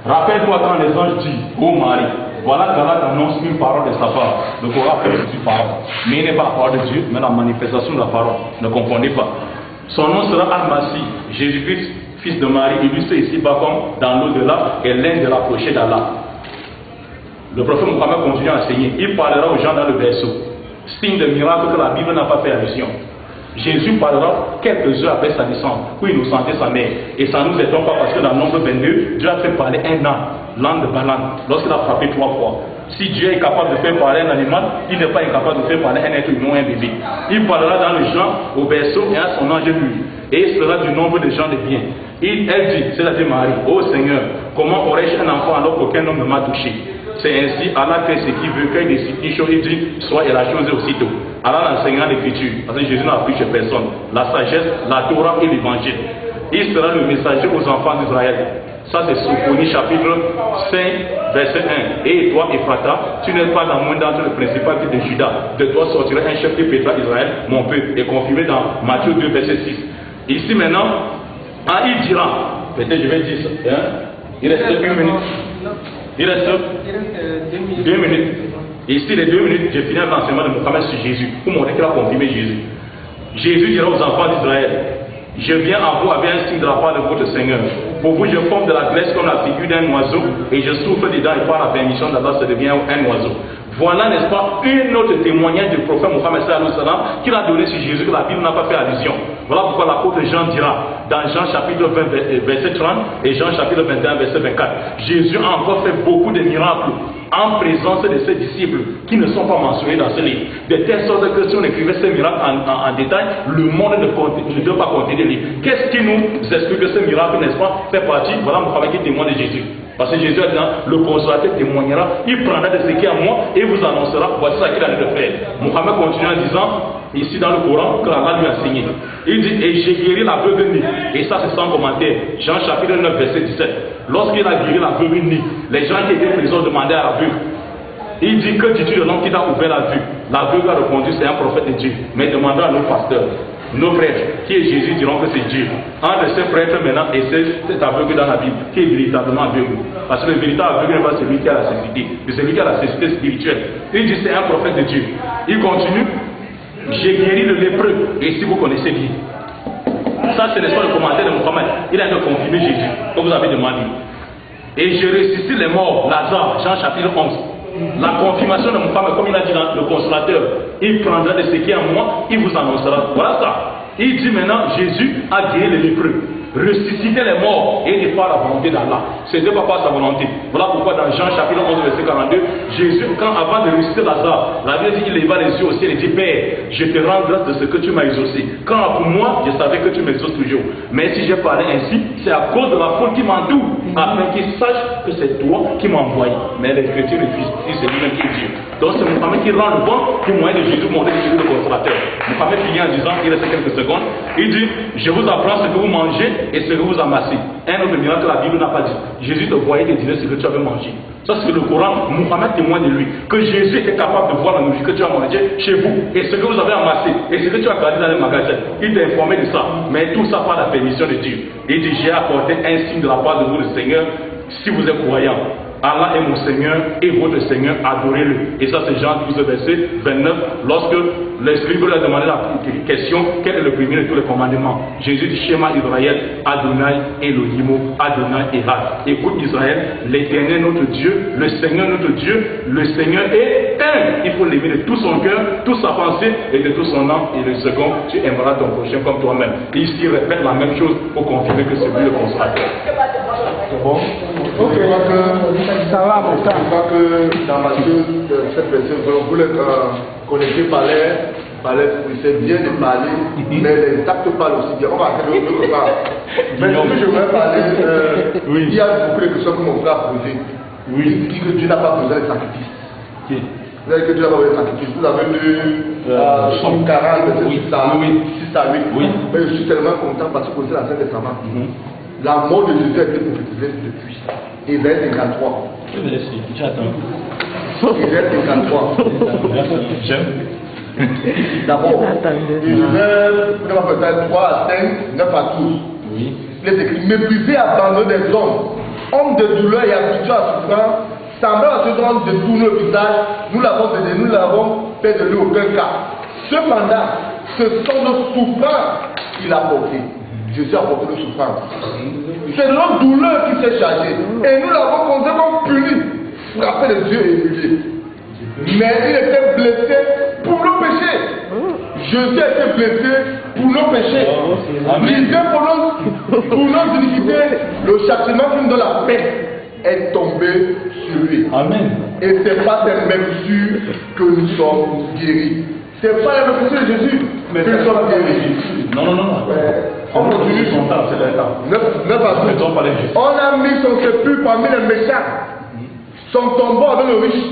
Rappelle-toi quand les anges disent, ô Marie, voilà qu'Allah t'annonce une parole de sa part. Le Coran appelle une parole. Mais il n'est pas la parole de Dieu, mais la manifestation de la parole. Ne confondez pas. Son nom sera Al-Masih, Jésus-Christ, fils de Marie, illustré ici-bas comme dans l'au-delà, et l'un de l'approché d'Allah. Le prophète Mohammed continue à enseigner. Il parlera aux gens dans le berceau. Signe de miracle que la Bible n'a pas fait allusion. Jésus parlera quelques heures après sa naissance pour innocenter sa mère. Et ça ne nous étonne pas parce que dans Nombre 22, Dieu a fait parler un âne, l'âne de Balaam, lorsqu'il a frappé 3 fois. Si Dieu est capable de faire parler un animal, il n'est pas incapable de faire parler un être humain, un bébé. Il parlera dans le champ, au berceau et à son ange lui. Et il sera du nombre de gens de bien. Elle dit, c'est-à-dire Marie, ô Seigneur, comment aurais-je un enfant alors qu'aucun homme ne m'a touché? C'est ainsi, Allah fait ce qu'il veut, qu'il décide une chose, il dit, soit et la chose est aussitôt. Allah l'enseignant l'écriture, parce que Jésus n'a appris chez personne, la sagesse, la Torah et l'évangile. Il sera le messager aux enfants d'Israël. Ça c'est Sophonie chapitre 5, verset 1. Et toi, Ephrata, tu n'es pas dans moins d'entre les principaux de Juda. De toi sortira un chef qui pèsera Israël, mon peuple, et confirmé dans Matthieu 2, verset 6. Ici maintenant, il dira, peut-être je vais dire ça, hein? Il reste 1 minute. Il reste 2 minutes. Et ici, les 2 minutes, j'ai fini l'enseignement de Mohammed sur Jésus, pour montrer qu'il a confirmé Jésus. Jésus dira aux enfants d'Israël, je viens à vous avec un signe de la part de votre Seigneur. Pour vous, je forme de la glace comme la figure d'un oiseau, et je souffle dedans, et par la permission d'Allah, ça devient un oiseau. Voilà, n'est-ce pas, un autre témoignage du prophète Mohammed sallallahu alayhi wa sallam qu'il a donné sur Jésus, que la Bible n'a pas fait allusion. Voilà pourquoi l'apôtre Jean dira, dans Jean chapitre 20, verset 30 et Jean chapitre 21, verset 24, Jésus a encore fait beaucoup de miracles en présence de ses disciples qui ne sont pas mentionnés dans ce livre. De telle sorte que si on écrivait ces miracles en détail, le monde ne doit pas compter des livres. Qu'est-ce qui nous explique que ce miracle, n'est-ce pas, fait partie, voilà Mohamed qui témoigne de Jésus. Parce que Jésus a dit, le consolateur témoignera, il prendra de ce qui est à moi et vous annoncera, voici ce qu'il a de faire. Mohamed continue en disant, ici dans le Coran, que Allah lui a enseigné. Il dit, et j'ai guéri l'aveugle né. Et ça c'est sans commentaire. Jean chapitre 9, verset 17. Lorsqu'il a guéri l'aveugle né, les gens qui étaient présents demandaient à l'aveugle. Il dit, que dis-tu de l'homme qui t'a ouvert la vue? L'aveugle a répondu, c'est un prophète de Dieu. Mais demandons à nos pasteurs, nos prêtres, qui est Jésus, diront que c'est Dieu. Un de ces prêtres maintenant et cet aveugle dans la Bible, qui est véritablement aveugle. Parce que le véritable aveugle n'est pas celui qui a la cécité, mais celui qui a la cécité spirituelle. Il dit, c'est un prophète de Dieu. Il continue, j'ai guéri le lépreux, et si vous connaissez bien. Ça, c'est n'est pas le commentaire de Mohamed. Il a confirmé Jésus, comme vous avez demandé. Et je ressuscite les morts, Lazare, Jean chapitre 11. La confirmation de Mohamed, comme il a dit dans le consolateur, il prendra de ce qui est en moi, il vous annoncera. Voilà ça. Il dit maintenant, Jésus a guéri les lépreux, ressuscité les morts et il n'est pas la volonté d'Allah. Ce n'est pas sa volonté. Voilà pourquoi dans Jean chapitre 11, verset 42, Jésus, avant de ressusciter Lazare, la Bible dit qu'il leva les yeux au ciel et dit, Père, je te rends grâce de ce que tu m'as exaucé. Quand pour moi, je savais que tu m'exauces toujours. Mais si j'ai parlé ainsi, c'est à cause de la foule qui m'entoure, afin qu'ils sachent que c'est toi qui m'as envoyé. Mais l'Écriture refuse, c'est lui-même qui est Dieu. Donc c'est Mohamed qui rend le bon témoin de Jésus, montrer Jésus le consolateur. Mohamed finit en disant, il reste quelques secondes, il dit, je vous apprends ce que vous mangez et ce que vous amassez. Un autre miracle que la Bible n'a pas dit. Jésus te voyait te disait ce que tu avais mangé. Ça c'est le Coran, Mohamed témoigne de lui. Que Jésus était capable de voir la nourriture que tu as mangé chez vous. Et ce que vous avez amassé. Et ce que tu as gardé dans les magasins. Il t'a informé de ça. Mais tout ça par la permission de Dieu. Il dit, j'ai apporté un signe de la part de vous le Seigneur. Si vous êtes croyant, Allah est mon Seigneur et votre Seigneur, adorez-le. Et ça c'est Jean 12 verset 29. Lorsque l'Esprit lui a demandé la question, quel est le premier de tous les commandements? Jésus dit, Shema Israël, Adonai Elohim, Adonai Ehad. Écoute Israël, l'Éternel notre Dieu, le Seigneur notre Dieu, le Seigneur est un. Il faut l'aimer de tout son cœur, toute sa pensée et de tout son âme. Et le second, tu aimeras ton prochain comme toi-même. Et ici il répète la même chose pour confirmer que c'est lui le consolateur. C'est bon? Ok, ça va, mon frère. Je crois que dans Matthieu, cette version, vous le connaissez par l'esprit, c'est bien de parler, mais les actes parlent aussi bien. On va faire l'autre part. Mais ce que je voudrais parler, il y a beaucoup de questions que mon frère a posées. Oui. Il dit que Dieu n'a pas besoin de sacrifice. Vous avez dit que Dieu n'a pas besoin de sacrifice. Vous avez lu Somme 40, verset 6 à 8. Oui. Mais je suis tellement content parce que c'est l'Ancien Testament. La mort de Jésus a été prophétisée depuis. Ésaïe 53. Ésaïe 53. D'abord, Ésaïe 3 à 5, 9 à 12. Oui. Il est écrit, méprisé, abandonné des hommes de douleur et habitués à souffrance, semblant à ceux hommes de tourner le visage, nous l'avons fait de lui aucun cas. Cependant, ce sont nos souffrances qu'il a portées. Jésus a porté nos souffrances. C'est notre douleur qui s'est chargée. Et nous l'avons considéré comme puni, frappé de Dieu et humilié. Mais il était blessé pour nos péchés. Jésus a été blessé pour nos péchés. Brisé pour nos iniquités. Le châtiment qui nous donne la paix est tombé sur lui. Amen. Et c'est pas des mesures que nous sommes guéris. C'est pas la mesure de Jésus, mais que nous sommes guéris. Non. On continue son temps, c'est l'état. 9 à 12. On a mis son sépulcre parmi les méchants. Son tombeau avec le riche.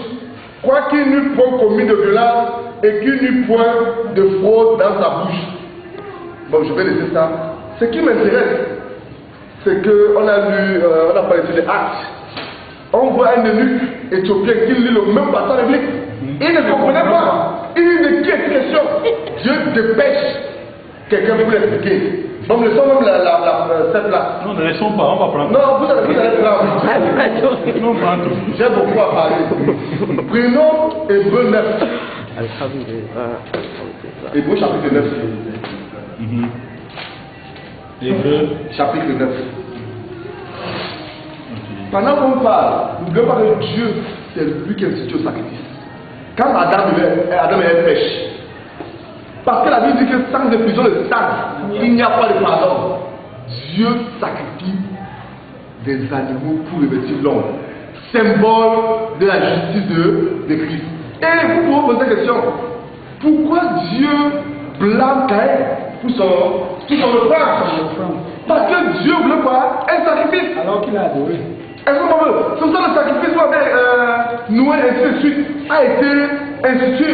Quoi qu'il n'eût point commis de violence et qu'il n'eût point de fraude dans sa bouche. Bon, je vais laisser ça. Ce qui m'intéresse, c'est qu'on a lu, on a parlé des actes. On voit un eunuque éthiopien qui lit le même passage biblique. Il ne comprenait pas. Il dit de qui est question. Dieu dépêche quelqu'un pour l'expliquer. Donc, laissons même cette place. Non, ne laissons pas, on va prendre. Non, vous allez prendre. Non, prends tout. J'ai beaucoup à parler. Prenons Hébreu 9. Hébreu chapitre 9. Hébreu chapitre 9. Pendant qu'on parle, n'oubliez pas que Dieu, c'est lui qui institue le sacrifice. Quand Adam et Ève pêchent, Parce que la Bible dit que sans effusion de sang, il n'y a pas de pardon. Dieu sacrifie des animaux pour revêtir l'homme. Symbole de la justice de Christ. Et vous pouvez poser la question, pourquoi Dieu blâme Caïn pour son refrain? Parce que Dieu voulait quoi? Un sacrifice. Alors qu'il a adoré. Est-ce qu'on veut? Ce sont le sacrifice avec Noé ainsi de suite a été institué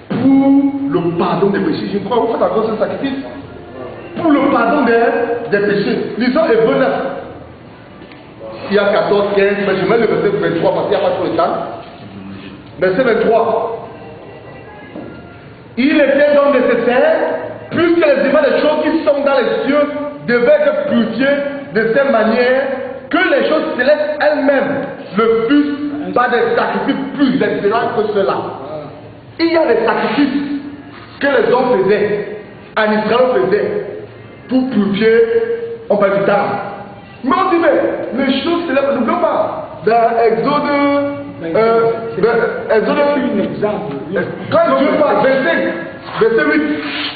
pour le pardon des péchés. Je crois que vous faites encore ce sacrifice pour le pardon des péchés. Lisons Hébreux 9. Il y a 14, 15, mais je mets le verset 23 parce qu'il n'y a pas trop de temps. Verset 23. Il était donc nécessaire, puisque les images des choses qui sont dans les cieux devaient être purifiées de cette manière, que les choses célestes elles-mêmes le fussent par des sacrifices plus excellents que ceux-là. Il y a des sacrifices que les hommes faisaient, en Israël faisaient, pour purifier, on parle du temps. Mais on dit, mais les choses célestes, n'oublions pas, dans Exode, Exode, un exemple. quand Dieu parle, verset 8,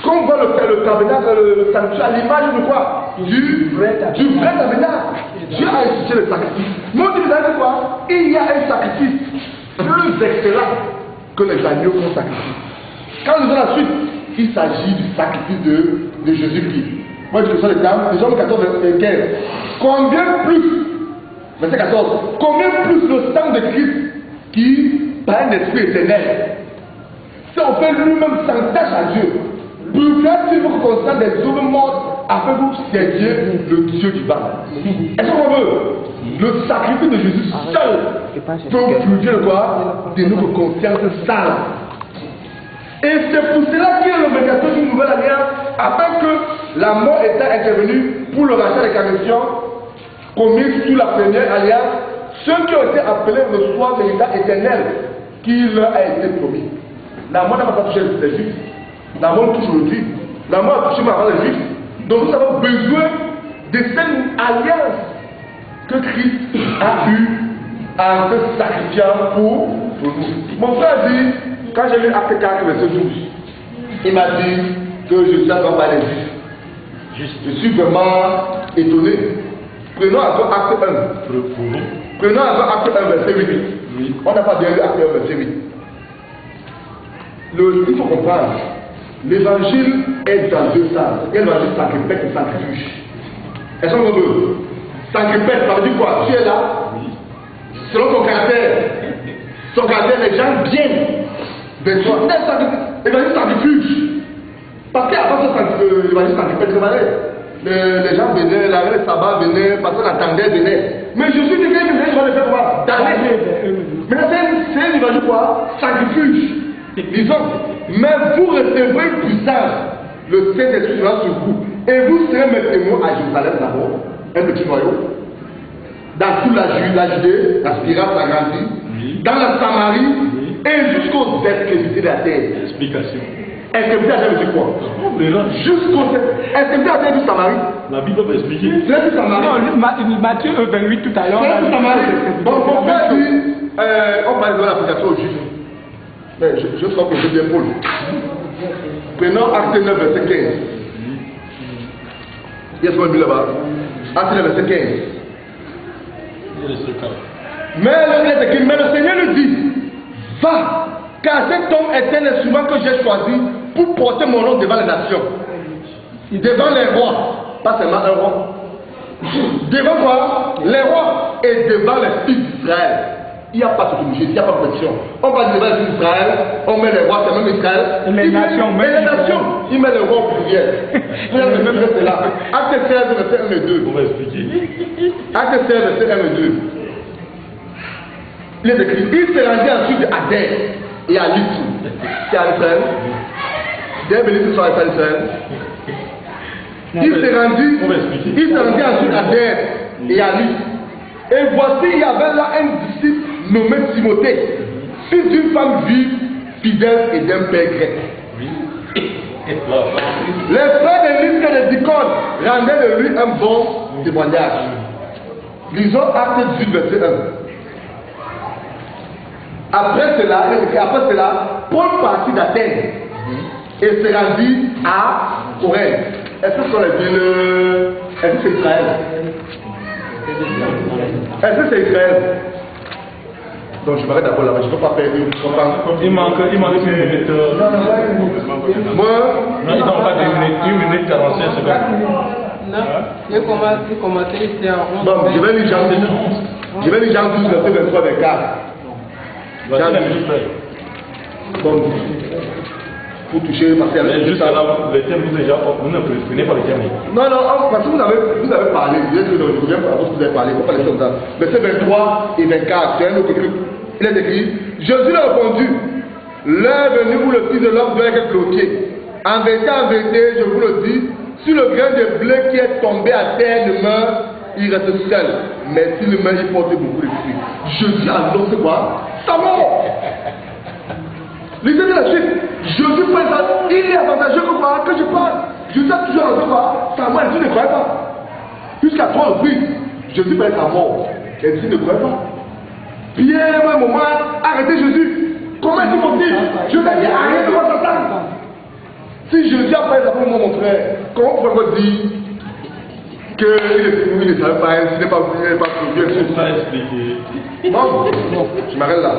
quand on voit le tabernacle, le sanctuaire, à l'image de quoi? Du vrai tabernacle. Dieu a institué le sacrifice. Mais on dit, vous savez quoi? Il y a un sacrifice plus excellent que les agneaux qu'on sacrifie. Quand nous allons la suite, il s'agit du sacrifice de Jésus-Christ. Moi je fais le terme, les Jean 14, verset 15. Combien plus, verset 14, combien plus le sang de Christ qui, par un esprit éternel, s'est offert lui-même sans tâche à Dieu, purifiera-t-il votre conscience des œuvres mortes afin que vous serviez le Dieu divin? Est-ce qu'on veut? Le sacrifice de Jésus seul peut purifier le quoi? De notre conscience sale. Et c'est pour cela qu'il y a l'obligation d'une nouvelle alliance, afin que la mort étant intervenue pour le rachat des commissions commises sous la première alliance, ceux qui ont été appelés reçoivent l'état éternel qui leur a été promis. La mort n'a pas touché les Juifs, la mort touche aujourd'hui, la mort a touché avant les Juifs. Donc nous avons besoin de cette alliance que Christ a eue en se sacrifiant pour nous. Mon frère dit, quand j'ai lu Acte 4, verset 12, il m'a dit que je suis encore par les Juifs. Je suis vraiment étonné. Prenons encore Acte 1. Prenons encore Acte 1, verset 8. Oui. On n'a pas bien lu Acte 1, verset 8. Il faut comprendre. L'évangile est dans deux sens. L'évangile sacrifice et sacrifice. Est-ce qu'on veut? Sacrifice, ça veut dire quoi? Tu es là, selon ton caractère. Son caractère, les gens viennent vers toi. L'évangile sacrifice. Parce qu'avant l'évangile sacrifice, les gens venaient, l'arrêt de sabbat venait, parce qu'on attendait, venait. Mais je suis dit que les gens le faire quoi? D'aller. Mais c'est un évangile quoi? Sacrifice. Disons, mais vous recevrez une puissance, le Saint-Esprit sera sur vous, et vous serez mes témoins à Jérusalem d'abord, un petit noyau, dans toute la Judée, la spirale s'agrandit, dans la Samarie, et jusqu'aux extrémités de la terre. Explication. Extrémité de la terre, c'est quoi? Jusqu'aux extrémités de la terre du Samarie. La Bible va expliquer. C'est du Samarie. Non, Matthieu 28 tout à l'heure. C'est du Samarie. Bon, mon frère dit, on parle de l'application aux Juifs. Mais je sens que c'est bien Paul. Prenons Acte 9, verset 15. Il y a ce qu'on dit là-bas. Acte 9, verset 15. Mais le Seigneur lui dit, va, car cet homme est un instrument que j'ai choisi pour porter mon nom devant les nations, devant les rois, pas seulement un roi, devant quoi? Les rois et devant les fils d'Israël. Il n'y a pas de souci, il n'y a pas de question. On va devant les fils d'Israël, on met les rois, c'est même Israël. Les nations, il met les rois au pluriel. Il y a le même verset là. Acte 16, verset 1 et 2. On va expliquer. Acte 16, verset 1 et 2. Il est écrit, il s'est rendu ensuite à Der et à Lys. C'est à Israël. Der et Lys sont à Israël. Il s'est rendu ensuite à Der et à Lys. Et voici, il y avait là un disciple nommé Timothée, fils d'une femme juive, fidèle et d'un père grec. Les frères de Lys et de Dicon rendaient de lui un bon témoignage. Lisons Acte 18, verset 1. Après cela, Paul partit d'Athènes et se rendit à Corinthe. Est-ce que ce sont les villes? Est-ce que c'est Israël? Est-ce que c'est Israël? Donc je m'arrête d'abord là-bas, je ne peux pas perdre. Il manque une minute. Moi, non, ils n'ont pas de 1 minute 45 secondes. Non, il commence ici à 11. bon, je vais lire Jean 12. Je vais lire Jean 12, verset 23, 24. Voici la minute. Bon, pour toucher, parce qu'il y avait Jusqu'à là, le thème, vous ne prenez pas le thème. non, parce que vous avez parlé, vous êtes dans le gouvernement, parce que vous avez parlé, il ne faut pas laisser comme ça. Verset 23 et 24, c'est un autre truc. Il est écrit, Jésus a répondu, l'heure est venue où le Fils de l'homme doit être glorifié. En vérité, je vous le dis, si le grain de blé qui est tombé à terre ne meurt, il reste seul. Mais s'il meurt, il porte beaucoup de fruits. Jésus annonce quoi? Sa mort. Lisez bien la suite. Jésus fait ça. Il est avantageux que moi, que je parle. Jésus a toujours annoncé quoi? Sa mort, et tu ne crois pas. Jusqu'à 3 reprises, Jésus fait sa mort. Et tu ne crois pas. Pierre, à un moment, arrêtez Jésus. Comment est-il possible? Je t'ai dit, arrête de voir Satan. Si Jésus a fait ça pour moi, mon frère, comment pouvez-vous dire qu'il ne savait pas, il n'est pas bien sûr? Ça expliqué. Non, je m'arrête là.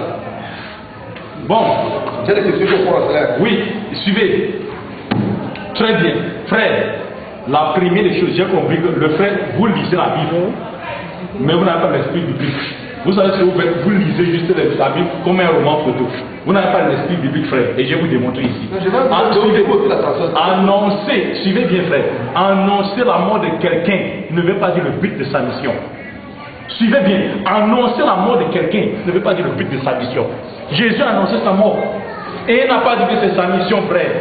Bon, J'ai des questions pour la salaire. oui, suivez. Très bien. Frère, la première des choses, j'ai compris que le frère, vous lisez la Bible, mais vous n'avez pas l'esprit biblique. Vous savez ce que vous faites, vous lisez juste la Bible comme un roman photo. Vous n'avez pas l'esprit biblique, frère, et je vais vous démontrer ici. Je vais vous démontrer la chanson. Annoncer, suivez bien, frère, annoncer la mort de quelqu'un ne veut pas dire le but de sa mission. Suivez bien, annoncer la mort de quelqu'un ne veut pas dire le but de sa mission. Jésus a annoncé sa mort et il n'a pas dit que c'est sa mission, frère.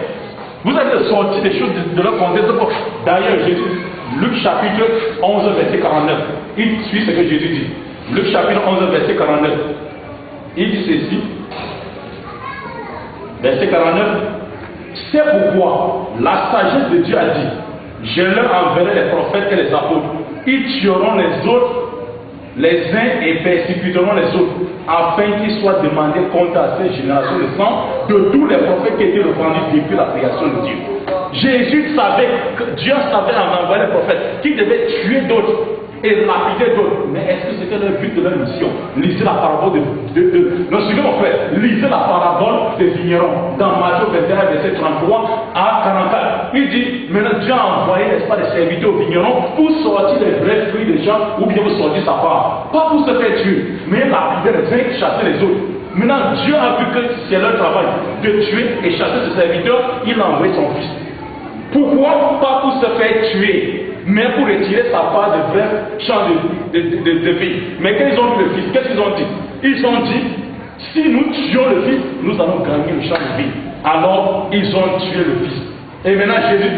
Vous avez sorti des choses de leur contexte. D'ailleurs, Jésus, Luc chapitre 11, verset 49, il suit ce que Jésus dit. Luc chapitre 11, verset 49, il dit ceci. Verset 49, c'est pourquoi la sagesse de Dieu a dit, je leur enverrai les prophètes et les apôtres, ils tueront les autres, les uns, et persécuteront les autres, afin qu'ils soient demandés compte à cette génération de sang de tous les prophètes qui étaient répandus depuis la création de Dieu. Jésus savait que Dieu savait en envoyant les prophètes qu'ils devaient tuer d'autres et lapider d'autres. Mais est-ce que c'était le but de leur mission? Lisez la parabole non, suivez mon frère, lisez la parabole des vignerons dans Matthieu 21, verset 33 à 44. Il dit, maintenant Dieu a envoyé, n'est-ce pas, des serviteurs aux vignerons pour sortir les vrais fruits des gens, ou bien pour sortir sa part. Pas pour se faire tuer, mais lapider les uns et chasser les autres. Maintenant, Dieu a vu que c'est leur travail de tuer et chasser ses serviteurs, il a envoyé son fils. Pourquoi? Pas pour se faire tuer, mais pour retirer sa part de vrai champ de vie. Mais quand ils ont vu le fils, qu'est-ce qu'ils ont dit? Ils ont dit, si nous tuons le fils, nous allons gagner le champ de vie. Alors, ils ont tué le fils. Et maintenant, Jésus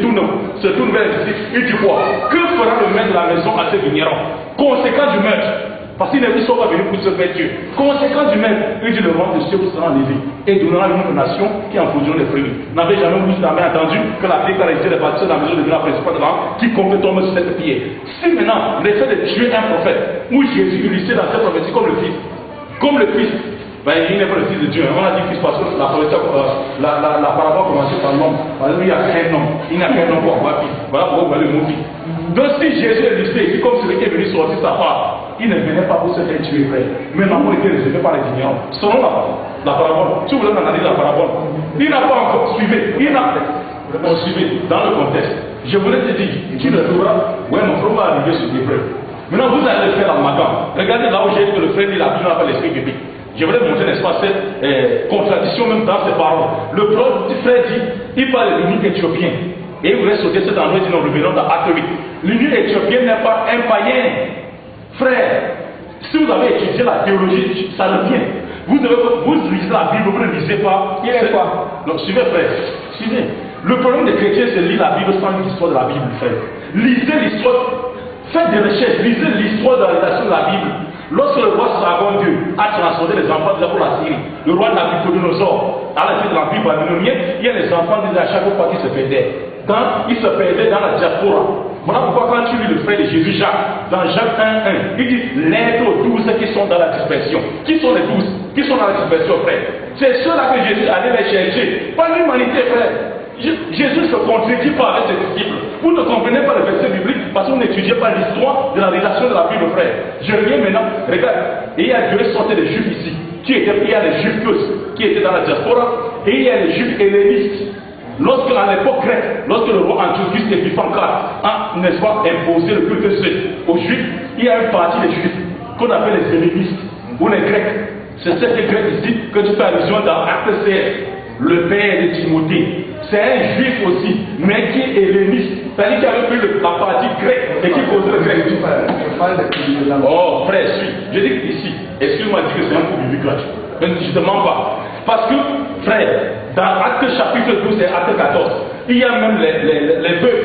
se tourne vers les disciples. Il dit quoi? Que fera le maître de la maison à ces vignerons? Conséquence du meurtre. Parce qu'ils ne sont pas venus pour se faire tuer. Conséquence du même, il dit le roi de cieux vous sera enlevé et donnera une autre nation qui en produira les fruits. N'avez jamais entendu que la pierre qui a réalisé les bâtisses de la maison de la principale de l'âme, quiconque tombe sur cette pierre. Si maintenant, l'effet de tuer un prophète, où Jésus illustré dans cette prophétie comme le fils, ben, il n'est pas le fils de Dieu. On a dit fils parce que la parabole commence par l'homme. Il n'y a qu'un homme. Il n'y a qu'un homme pour avoir fils. Voilà pourquoi vous voyez le mot fils. Donc si Jésus est illustré ici comme celui qui est venu sortir sa part, il ne venait pas pour se faire tuer, frère. Mais l'amour était réservé par les vignerons. Selon la parabole, si vous voulez analyser la parabole, il n'a pas encore suivi. Il n'a pas suivi dans le contexte. Je voulais te dire, tu ne trouveras. Ouais, mon frère va arriver sur des preuves. Maintenant, vous allez faire l'amalgame. Regardez là où j'ai dit que le frère dit la Bible n'a pas l'esprit biblique. Je voulais montrer, n'est-ce pas, cette contradiction même dans ces paroles. Le frère dit, il parle de l'unique éthiopien. Et il voulait sauter cet endroit, il dit, nous revenons dans Acte 8. L'unique éthiopien n'est pas un païen. Frère, si vous avez étudié la théologie, ça revient. Vous lisez la Bible, vous ne lisez pas. Il est quoi? Donc, suivez, frère. Suivez. Le problème des chrétiens, c'est de lire la Bible sans l'histoire de la Bible, frère. Lisez l'histoire. Faites des recherches. Lisez l'histoire de la rédaction de la Bible. Lorsque le roi Sargon II a transformé les enfants de pour la Syrie, le roi Nabucodonosor, à la fin de l'Empire babylonien, il y a les enfants qui à chaque fois qu'ils se perdaient. Ils se perdaient dans la diaspora. Voilà pourquoi quand tu lis le frère de Jésus Jacques, dans Jacques 1:1, il dit lettre aux 12 qui sont dans la dispersion. Qui sont les 12 qui sont dans la dispersion, frère? C'est ceux-là que Jésus allait les chercher. Pas l'humanité, frère. Jésus ne se contredit pas avec ses disciples. Vous ne comprenez pas le verset biblique parce que vous n'étudiez pas l'histoire de la rédaction de la Bible, frère. Je reviens maintenant. Regarde, il y a deux sortes de juifs ici. Il y a les juifs qui étaient dans la diaspora et il y a les juifs hellénistes. Lorsque, à l'époque grecque, lorsque le roi Antiochus Épiphan IV a, n'est-ce pas, imposé le culte aux juifs, il y a une partie des juifs qu'on appelle les hellénistes ou les grecs. C'est cette grec ici que tu fais allusion dans Acte 16, le père de Timothée. C'est un juif aussi, mais qui est helléniste. C'est-à-dire qu'il avait pris la partie grecque et qui causait le grec. Oh, frère, je dis ici, excuse-moi de dire que c'est un coup biblique gratuit. Mais je ne te mens pas. Parce que, frère, dans Acte chapitre 12 et Acte 14, il y a même les bœufs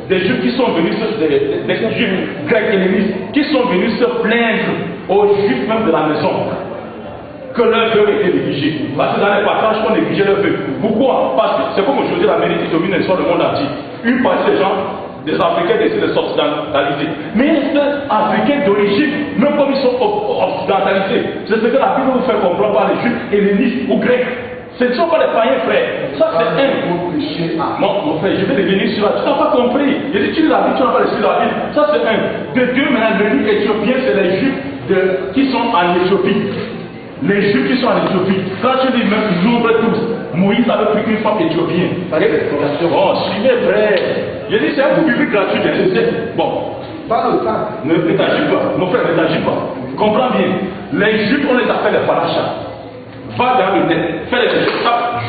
des juifs qui sont venus, des juifs grecs hellénistes, qui sont venus se plaindre aux juifs même de la maison que leur vœu était négligé. Parce que dans les passages, on négligeait leur vœu. Pourquoi? Parce que c'est comme aujourd'hui l'Amérique qui domine l'histoire du monde entier. Une partie des gens, des Africains décident de s'occidentaliser. Mais les Africains d'origine, même comme ils sont occidentalisés, c'est ce que la Bible nous fait comprendre par les juifs hellénistes ou grecs. Ce ne sont pas les païens, frère. Ça, c'est un. Mon frère, je vais revenir sur la. Tu n'as pas compris. Il dit, tu lis la Bible, tu n'as pas lu la Bible. Ça, c'est un. De deux, maintenant, le livre éthiopien, c'est les juifs qui sont en Éthiopie. Les juifs qui sont en Éthiopie, quand tu dis même nombre tous, Moïse avait pris une femme éthiopienne. Oh, suivez, frère. Je dis, c'est un coup public gratuit, bon. Pas le temps. Ne t'agis pas, mon frère, ne t'agis pas. Comprends bien. Les juifs, on les appelle les Falachas. Va dans le net, fais les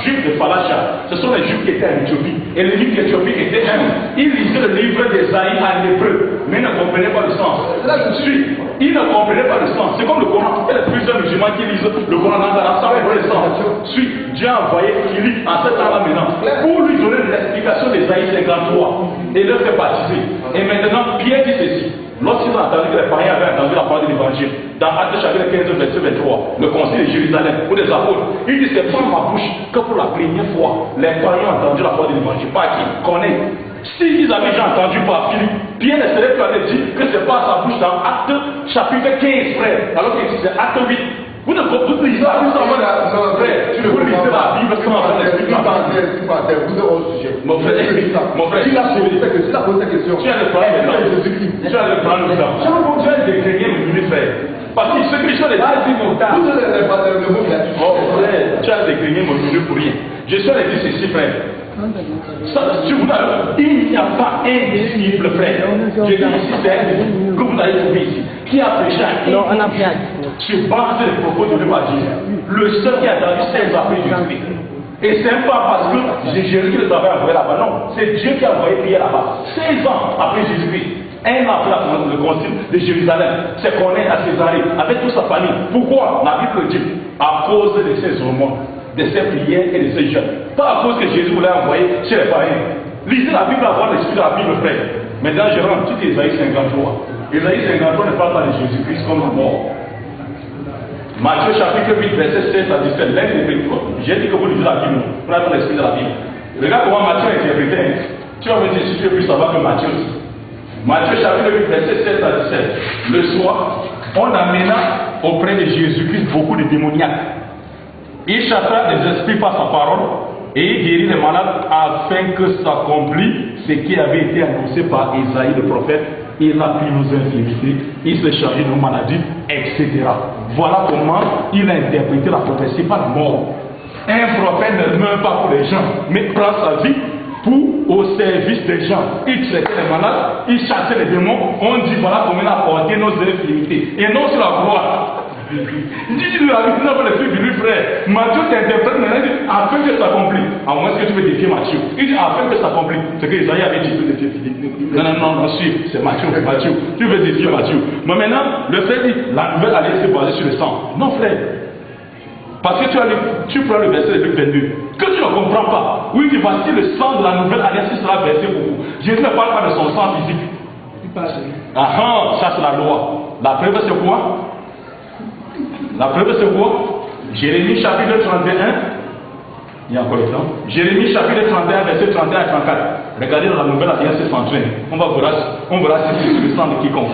juifs de Falacha. Ce sont les juifs qui étaient en Éthiopie. Et le livre d'Éthiopie était un. Ils lisaient le livre d'Ésaïe en hébreu, mais ils ne comprenaient pas le sens. Là, je suis. Ils ne comprenaient pas le sens. C'est comme le Coran. Il y a plusieurs musulmans qui lisent le Coran dans la sans comprendre le sens. Suis. Dieu a envoyé Philippe en ce temps-là maintenant pour lui donner l'explication d'Ésaïe 53 et le faire baptiser. Et maintenant, Pierre dit ceci. Lorsqu'ils ont entendu que les païens avaient entendu la parole de l'évangile, dans Acte chapitre 15, verset 23, le concile de Jérusalem, ou des apôtres, il dit c'est pas ma bouche que pour la première fois, les païens ont entendu la parole de l'évangile. Pas qui connaît. S'ils avaient déjà entendu par Philippe, Pierre ne serait pas dit que c'est pas sa bouche dans Acte chapitre 15, frère, alors que c'est Acte 8. Vous ne lisez pas frère, vous lisez la Bible sans avoir l'esprit. Vous êtes au sujet. Mon frère, tu l'as posé cette question. Tu as le problème maintenant. Tu as le problème maintenant. Tu as décréné mon ministre, frère. Parce que ce que je les Vous êtes le mot là-dessus. Oh frère, tu as décréné mon ministre pour rien. Je suis allé dire ceci, frère. Il n'y a pas un disciple, frère. Je dis ici, c'est que vous avez trouvé ici. Qui a prêché à sur base des propos de l'évangile. Le seul qui a entendu 16 après Jésus-Christ. Et c'est pas parce que Jésus les avait envoyés là-bas, non. C'est Dieu qui a envoyé Pierre là-bas. 16 ans après Jésus-Christ. Un an après le concile de Jérusalem. C'est qu'on est à Césarée avec toute sa famille. Pourquoi? La Bible dit à cause de ces hormones, de ces prières et de ces jeûnes. Pas à cause que Jésus voulait envoyer chez les païens. Lisez la Bible avant l'esprit de la Bible, frère. Maintenant, je rentre tout Ésaïe 53. Ésaïe 53 ne parle pas de Jésus-Christ comme mort. Matthieu chapitre 8, verset 16 à 17. J'ai dit que vous lisez la Bible, vous n'avez pas l'esprit de la Bible. Regarde comment Matthieu a interprété. Tu vas me dire si tu veux plus savoir que Matthieu. Matthieu chapitre 8, verset 16 à 17. Le soir, on amena auprès de Jésus-Christ beaucoup de démoniaques. Il chassa les esprits par sa parole et il guérit les malades afin que s'accomplisse ce qui avait été annoncé par Isaïe le prophète. Il a pris nos infirmités, il s'est chargé de nos maladies, etc. Voilà comment il a interprété la prophétie par la mort. Un prophète ne meurt pas pour les gens, mais prend sa vie au service des gens. Il traitait les malades, il chassait les démons. On dit voilà comment il a porté nos infirmités. Et non sur la gloire. Il dit la Bible n'a pas le fils de lui, frère. Matthieu t'interprète maintenant, il dit afin que ça s'accomplisse. À moins que tu veux défier Matthieu. Il dit afin que ça s'accomplisse. C'est que Isaïe avait dit tu veux défier Philippe. Non, c'est Matthieu. Tu veux défier Matthieu. Mais maintenant, le frère dit la nouvelle alliance est basée sur le sang. Non, frère. Parce que tu prends le verset de Luc 22. Que tu ne comprends pas. Oui, tu voici le sang de la nouvelle alliance qui sera versé pour vous. Jésus ne parle pas de son sang physique. Ça c'est la loi. La preuve c'est quoi? La preuve c'est quoi? Jérémie chapitre 31. Il y a encore le temps. Jérémie chapitre 31, verset 31 à 34. Regardez dans la nouvelle alliance s'entraîne. On verra citer sur le sang de quiconque.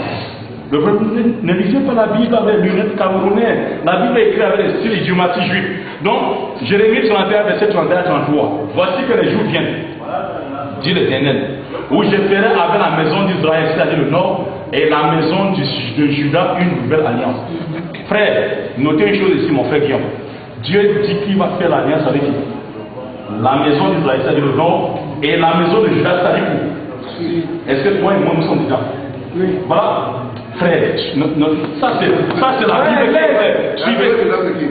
Le peuple ne lisez pas la Bible avec les lunettes camerounaises. La Bible est écrite avec le style idiomatique juif. Donc, Jérémie 31, verset 31 à 33. Voici que les jours viennent. dit l'Éternel, où je ferai avec la maison d'Israël, c'est-à-dire le nord, et la maison de Juda, une nouvelle alliance. Frère, notez une chose ici, mon frère Guillaume. Dieu dit qu'il va faire l'alliance avec qui? La maison d'Israël, c'est-à-dire le nord, et la maison de Juda, c'est-à-dire où? Est-ce que toi et moi nous sommes dedans? Oui. Voilà. Frère, ça c'est la Bible, frère. Suivez.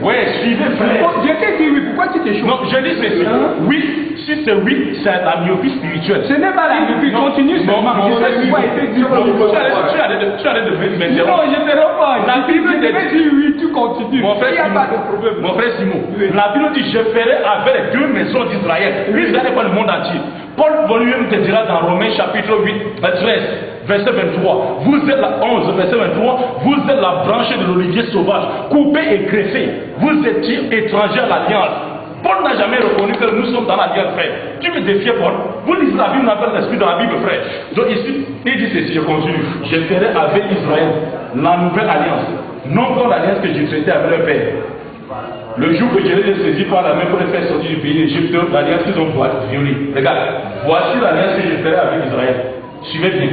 Ouais, suivez, frère. Dieu t'a dit oui, pourquoi tu t'échoues? Non, je dis ceci. Oui, si c'est oui, c'est la myopie spirituelle. Ce n'est pas la myopie, continue seulement. Tu sais pourquoi il te dit tu arrêtes de m'interrompre. Non, je ne te rends pas. La Bible te dit oui, tu continues. Il n'y a pas de problème. Mon frère Simon, la Bible dit je ferai avec les deux maisons d'Israël. Israël n'est pas le monde entier. Paul lui-même te dira dans Romains chapitre 8, 13. Verset 23, vous êtes la 11, verset 23, vous êtes la branche de l'olivier sauvage, coupée et greffée. Vous étiez étrangers à l'alliance. Paul n'a jamais reconnu que nous sommes dans l'alliance, frère. Tu me défies, Paul. Vous lisez la Bible, on appelle l'esprit dans la Bible, frère. Donc ici, il dit ceci, je continue. Je ferai avec Israël la nouvelle alliance, non comme l'alliance que j'ai traitée avec leur père. Le jour que je les ai saisis par la main pour les faire sortir du pays d'Égypte, l'alliance qu'ils ont violée. Regarde, voici l'alliance que je ferai avec Israël. Suivez bien.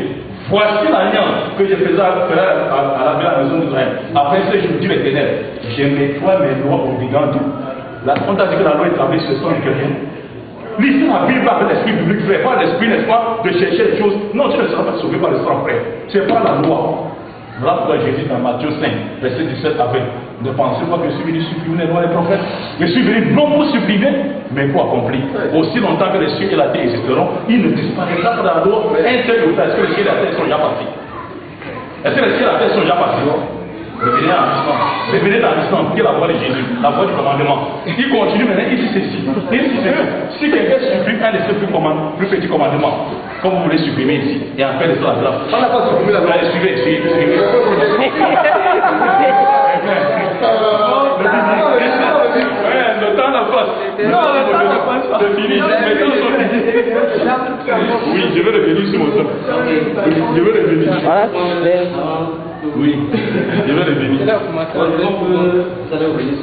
Voici l'alliance que je faisais à la maison d'Israël. Après ça, je vous dis l'Éternel, je nettoie mes lois obligantes. On t'a dit que la loi est établie sur le sang de quelqu'un. Lisez la Bible avec l'esprit biblique, frère. Pas l'esprit, n'est-ce pas, de chercher les choses. Non, tu ne seras pas sauvé par le sang, frère. C'est pas la loi. Voilà pourquoi Jésus dans Matthieu 5, verset 17 à 20. Ne pensez pas que je suis venu supprimer les lois des prophètes. Je suis venu non pour supprimer, mais pour accomplir. Aussi longtemps que les cieux et la terre existeront, ils ne disparaîtront pas dans la loi. Un seul jour, est-ce que les cieux et la terre sont déjà partis? Est-ce que les cieux et la terre sont déjà partis? Revenez dans l'islam. Revenez dans l'islam, qui est la voie de Jésus, la voie du commandement. Il continue maintenant, il dit ceci. Il dit ceci. Si quelqu'un supprime un de ces plus petits commandements, comme vous voulez supprimer ici, et en fait de ça la grâce. On n'a pas supprimé la grâce. Suivez. Le temps n'a pas. Non, le temps n'a pas. C'est fini. Oui, je vais revenir sur mon temps. Je vais revenir. Oui, je vais revenir. Vous allez revenir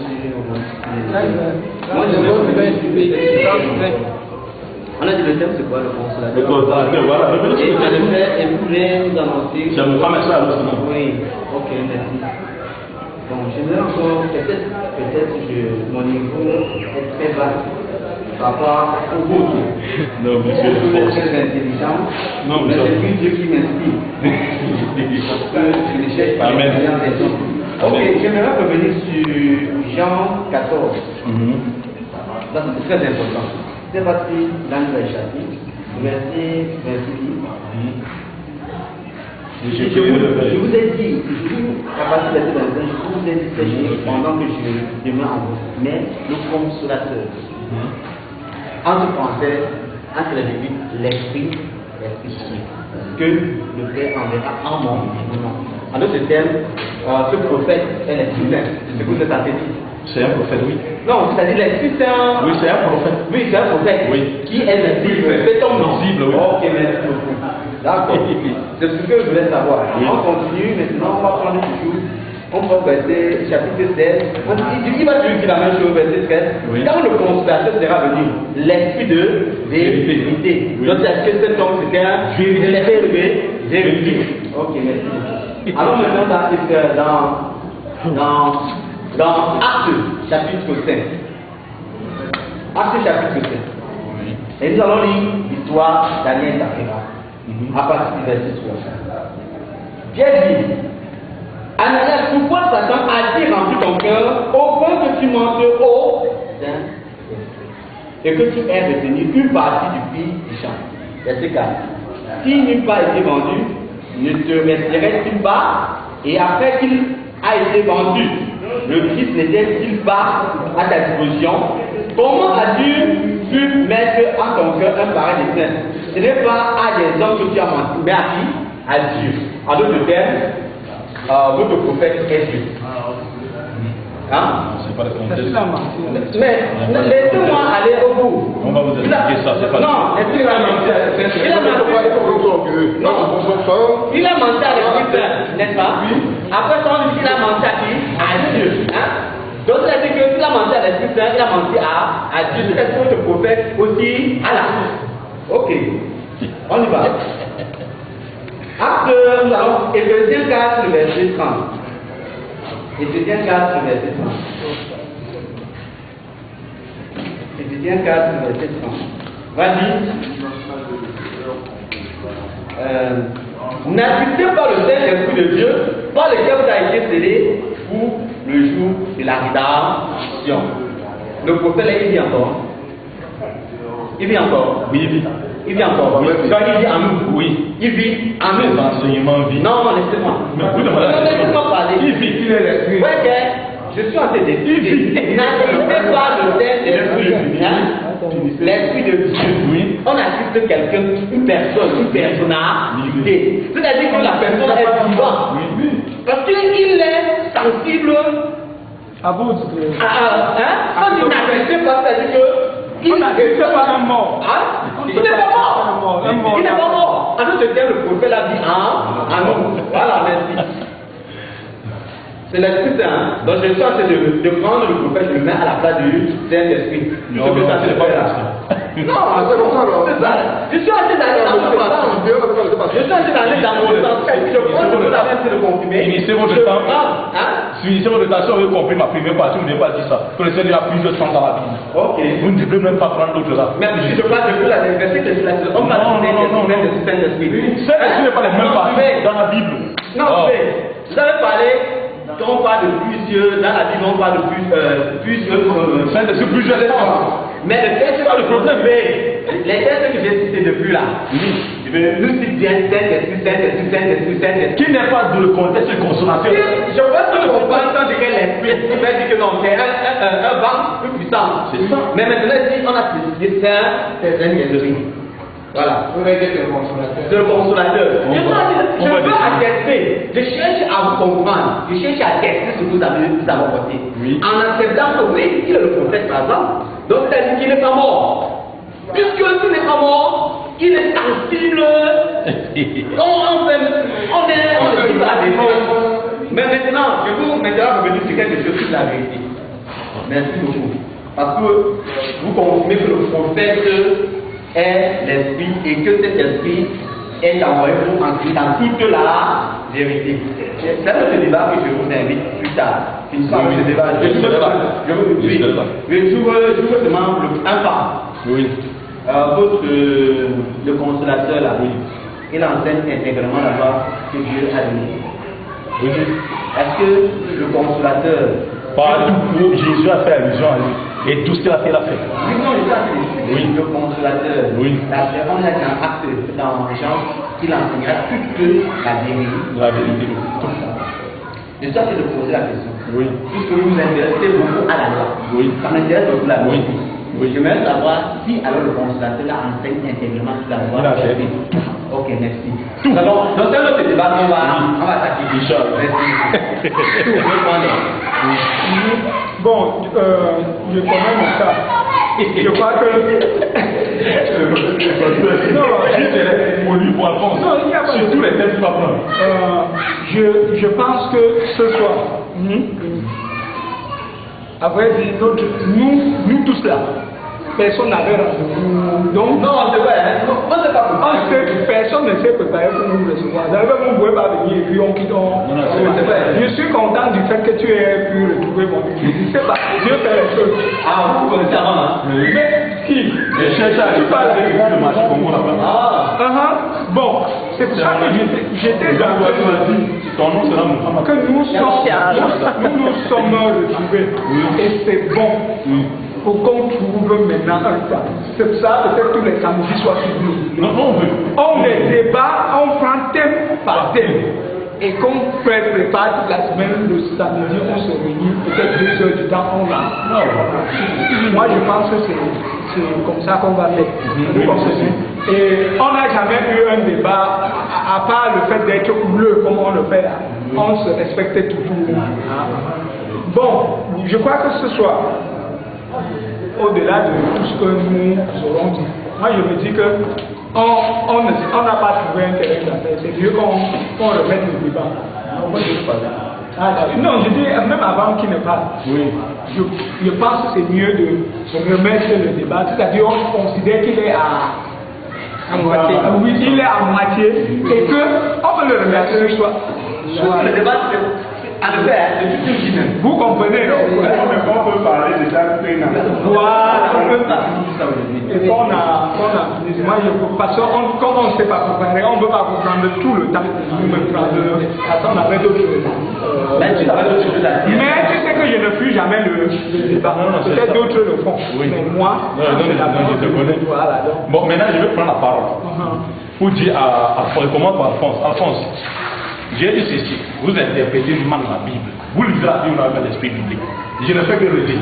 moi, je vais on a dit le thème, c'est quoi le consolateur? Le consolateur, voilà. Et vous voulez nous annoncer. Je ne vais pas mettre ça à l'autre. Oui, ok, merci. Bon, j'aimerais encore, peut-être mon niveau est très bas par rapport au vôtre. Non, monsieur. Vous êtes très intelligent. Non, mais c'est plus Dieu qui m'inspire. Parce que je ne cherche pas les meilleures personnes. Ok, j'aimerais revenir sur Jean 14. Ça, c'est très important. C'est parti dans le chapitre, verset 28. Je vous ai dit, à partir de verset 25, je vous ai dit ces choses pendant que je demeure en vous. Mais le consolateur, entre parenthèses, entre les bibliques, l'esprit que le Père enverra en mon nom. En d'autres termes, ce prophète est l'Esprit Saint. C'est ce que vous êtes appelé. C'est un prophète, oui. Non, c'est-à-dire l'Esprit Saint. Oui, c'est un prophète. Oui, c'est un prophète. Oui. Qui est l'Esprit C'est ton nom. Visible, oui. Ok, merci beaucoup. D'accord. C'est ce que je voulais savoir. Oui. On continue maintenant, on va prendre toujours. On prend verset chapitre 16. Il va toujours dire la même chose, verset 13. Oui. Quand le consolateur sera venu, l'esprit de vérité. Oui. Donc, est-ce que cet homme c'était un esprit de vérité? Ok, merci. Alors maintenant, dans Actes chapitre 5. Actes chapitre 5. Et nous allons lire l'histoire d'Daniel et Saphira. À partir du verset 3. Pierre dit, Ananias, pourquoi Satan a-t-il rempli ton cœur au point que tu montes au Saint-Esprit et que tu aies retenu une partie du prix du champ? Verset 4. Si n'eût pas été vendu, ne te resterait-il pas? Et après qu'il a été vendu, le Christ n'était-il pas à ta disposition? Comment as-tu pu mettre en ton cœur un pareil destin? Ce n'est pas à des hommes que tu as menti, mais à qui? À Dieu. En d'autres termes, votre prophète est Dieu. Hein? C'est pas le contexte. Mais laissez-moi aller au bout. On va vous expliquer ça, c'est pas non, laissez-moi menti. Il a menti à l'Esprit Saint, n'est-ce pas? Après ça, on dit qu'il a menti à qui? À Dieu. Hein? Donc, c'est-à-dire que s'il a menti à l'Esprit Saint, il a menti à Dieu. Est-ce que votre prophète aussi à la source? Ok, on y va. Acte, nous allons Éphésiens 4, verset 30. Éphésiens 4, verset 30. Éphésiens 4, verset 30. Vas-y. N'assistez pas le Saint-Esprit de Dieu, par lequel vous avez été scellé pour le jour de la rédemption. Le prophète là, il vit encore. Il vit encore. Oui, il vit. Il vit encore. Oui. Donc il vit en nous. Oui. Il vit en nous. L'enseignement vit. Non, laissez-moi. Mais vous demandez la question. Laissez-moi parler. Il vit. Il est l'esprit. Ouais, ok. Je suis en train de dire. N'assistez pas le Saint-Esprit. L'Esprit de Dieu. Oui. On assiste quelqu'un, une personne, une personnalité. C'est-à-dire que la personne est vivante. Oui. Parce qu'il est sensible. À vous de... Quand il n'assiste pas, c'est-à-dire que. On n'assiste pas à un mort. Il n'est pas mort. Il n'est pas mort. En d'autres termes, le prophète l'a dit en nous. Voilà, merci. C'est l'Esprit Saint. Donc je suis en train de prendre le prophète, je le mets à la place du Saint-Esprit. Non, Ce que ça fait là. Non, c'est comme ça. C'est ça. Je suis en train d'aller dans mon sens. Je suis en train d'aller dans mon sens. Je prends ce que vous avez essayé de confirmer. Finissez votre temps. Finissez votre temps. Si vous avez compris ma première partie, vous ne devez pas dire ça. Que le Seigneur a plusieurs sens dans la Bible. Ok. Vous ne devez même pas prendre l'autre là. Mais si je parle de vous, la verset que on parle de Saint-Esprit. Saint-Esprit n'est pas les mêmes parties dans la Bible. Non, vous avez parlé. Quand on parle de plusieurs, dans la Bible, on parle de plusieurs. Saint-Esprit, plusieurs sens. Mais le texte, c'est pas le problème. Les textes que j'ai cités depuis là, nous citent bien Saint-Esprit. Qui n'est pas dans le contexte du consommateur. Je vois que le consommateur dit que l'esprit, il va dire que non, c'est un vent plus puissant. C'est ça. Mais maintenant, si on a spécifié Saint-Esprit. Voilà. C'est le consolateur. Je veux attester. Je cherche à vous comprendre. Je cherche à attester ce que vous avez apporté. Oui. En acceptant que oui, il est le prophète par exemple. Donc c'est-à-dire qu'il n'est pas mort. Puisque s'il n'est pas mort, il est sensible. On est dit la vérité. Mais maintenant, je veux revenir sur quelque chose sur la vérité. Merci beaucoup. Parce que vous confirmez que le prophète est l'esprit et que cet esprit est envoyé pour entrer dans toute la vérité. C'est notre débat que je vous invite plus tard. Finissons avec ce débat. Je trouve seulement un pas. Oui. Le consolateur là, il enseigne intégralement la loi que Dieu a donnée. Oui. Est-ce que le consolateur. Pas tout, Jésus a fait allusion à lui. Et tout ce qu'il a fait, il a fait. Oui, non, Oui. Le consolateur. Oui. On a dans acte, dans Jean, qu'il enseignera toute la vérité. La vérité. Et ça, c'est de poser la question. Oui. Puisque vous vous intéressez beaucoup à la loi. Oui. Ça m'intéresse beaucoup la loi. Oui. Oui. J'aimerais savoir si alors le consolateur enseigne intégralement toute la loi. Il a fait. Ok, merci. Tout. Donc c'est un autre débat qu'on va attaquer. Inch'Allah. Merci. Bon, je connais mon cas. Je crois que... Pour lui, pour Alphonse. Non, il n'y a pas de... Sur tous les thèmes qu'il va prendre. Je pense que ce soir, à vrai dire, nous tous là, personne n'avait rendez-vous. Donc, non, c'est vrai. On ne sait pas pourquoi. Personne ne s'est préparé pour nous recevoir. D'ailleurs, vous ne pouvez pas venir et puis on quitte. c'est vrai. Je suis content du fait que tu aies pu retrouver mon fils. Je ne sais pas. Dieu fait les choses. Ah, vous connaissez avant, hein? Mais qui? Je cherche à le match Congo là-bas. Bon, c'est pour ça que j'étais dans ton nom sera Mohamed. que nous sommes retrouvés. Et c'est bon. Pour qu'on trouve maintenant un temps. C'est pour ça peut-être tous les samedis soient sur nous. Non, on veut. On les débat, on prend thème par thème. Et qu'on prépare toute la semaine, le samedi, on se réunit, peut-être 2 heures du temps, on va. Moi, je pense que c'est comme ça qu'on va faire. Et on n'a jamais eu un débat, à part le fait d'être bleu comme on le fait là. On se respectait toujours. Bon, je crois que ce soir, au-delà de tout ce que nous aurons dit, moi je me dis que on n'a pas trouvé un terrain d'affaires. C'est mieux qu'on remette le débat. Non, je dis même avant qu'il ne parle. Oui. Je pense que c'est mieux de remettre le débat. C'est-à-dire on considère qu'il est À moitié. Oui, il est à moitié et que on peut le remercier soit. Le débat, c'est à le faire, c'est tout une guinée. Vous comprenez, non? On peut parler de ça maintenant. Voilà, On peut pas tout ça aujourd'hui. et qu'on a, moi parce qu'on, comme on ne sait pas préparer, on ne veut pas vous prendre tout le temps, vous me prendre, parce qu'on avait d'autres choses. Mais tu avais d'autres choses à dire. Mais tu sais que je ne fuis jamais le débat. Peut-être d'autres le font. Oui. Mais moi, Non, je te connais. Voilà, donc. Bon, maintenant je vais prendre la parole pour dire à comment Alphonse. Alphonse, j'ai dit ceci, vous interprétez mal la Bible. Vous lisez la Bible avec l'esprit biblique. Je ne fais que le dire.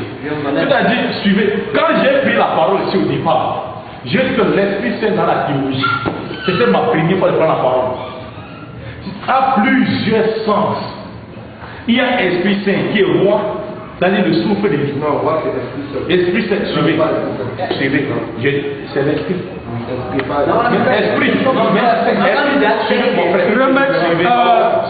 C'est-à-dire, suivez, quand j'ai pris la parole ici au départ, j'ai dit que l'Esprit Saint dans la théologie, c'était ma première fois de prendre la parole. À plusieurs sens. Il y a Esprit Saint qui est roi, c'est-à-dire le souffle de vie. Non, moi c'est Esprit Saint, suivez. Suivez. C'est l'Esprit. Esprit. Suivez mon frère.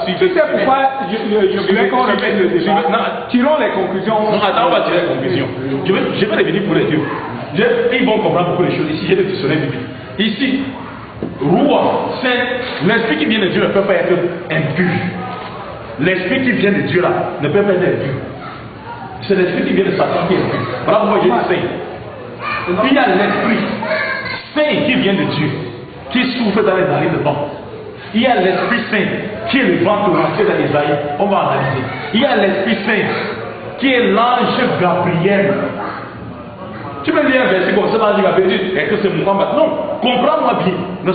Tu sais pourquoi je voulais qu'on remette le débat. Tirons les conclusions. Non, attends, on va tirer les conclusions. Je vais revenir pour les dieux. Ils vont comprendre beaucoup de choses. Ici, j'ai le dictionnaire biblique. Ici, roi, saint, l'esprit qui vient de Dieu ne peut pas être impur. L'esprit qui vient de Dieu là ne peut pas être impur. C'est l'esprit qui vient de Satan qui est impur. Voilà pourquoi j'ai dit saint. Il y a l'esprit saint qui vient de Dieu, qui souffle dans les allées de vent. Il y a l'Esprit Saint qui est le vent torrentiel dans Isaïe. On va analyser. Il y a l'Esprit Saint qui est l'ange Gabriel. Tu me dis un verset comme ça, l'ange Gabriel dit, est-ce que c'est Muhammad? Non, comprends-moi bien. Ne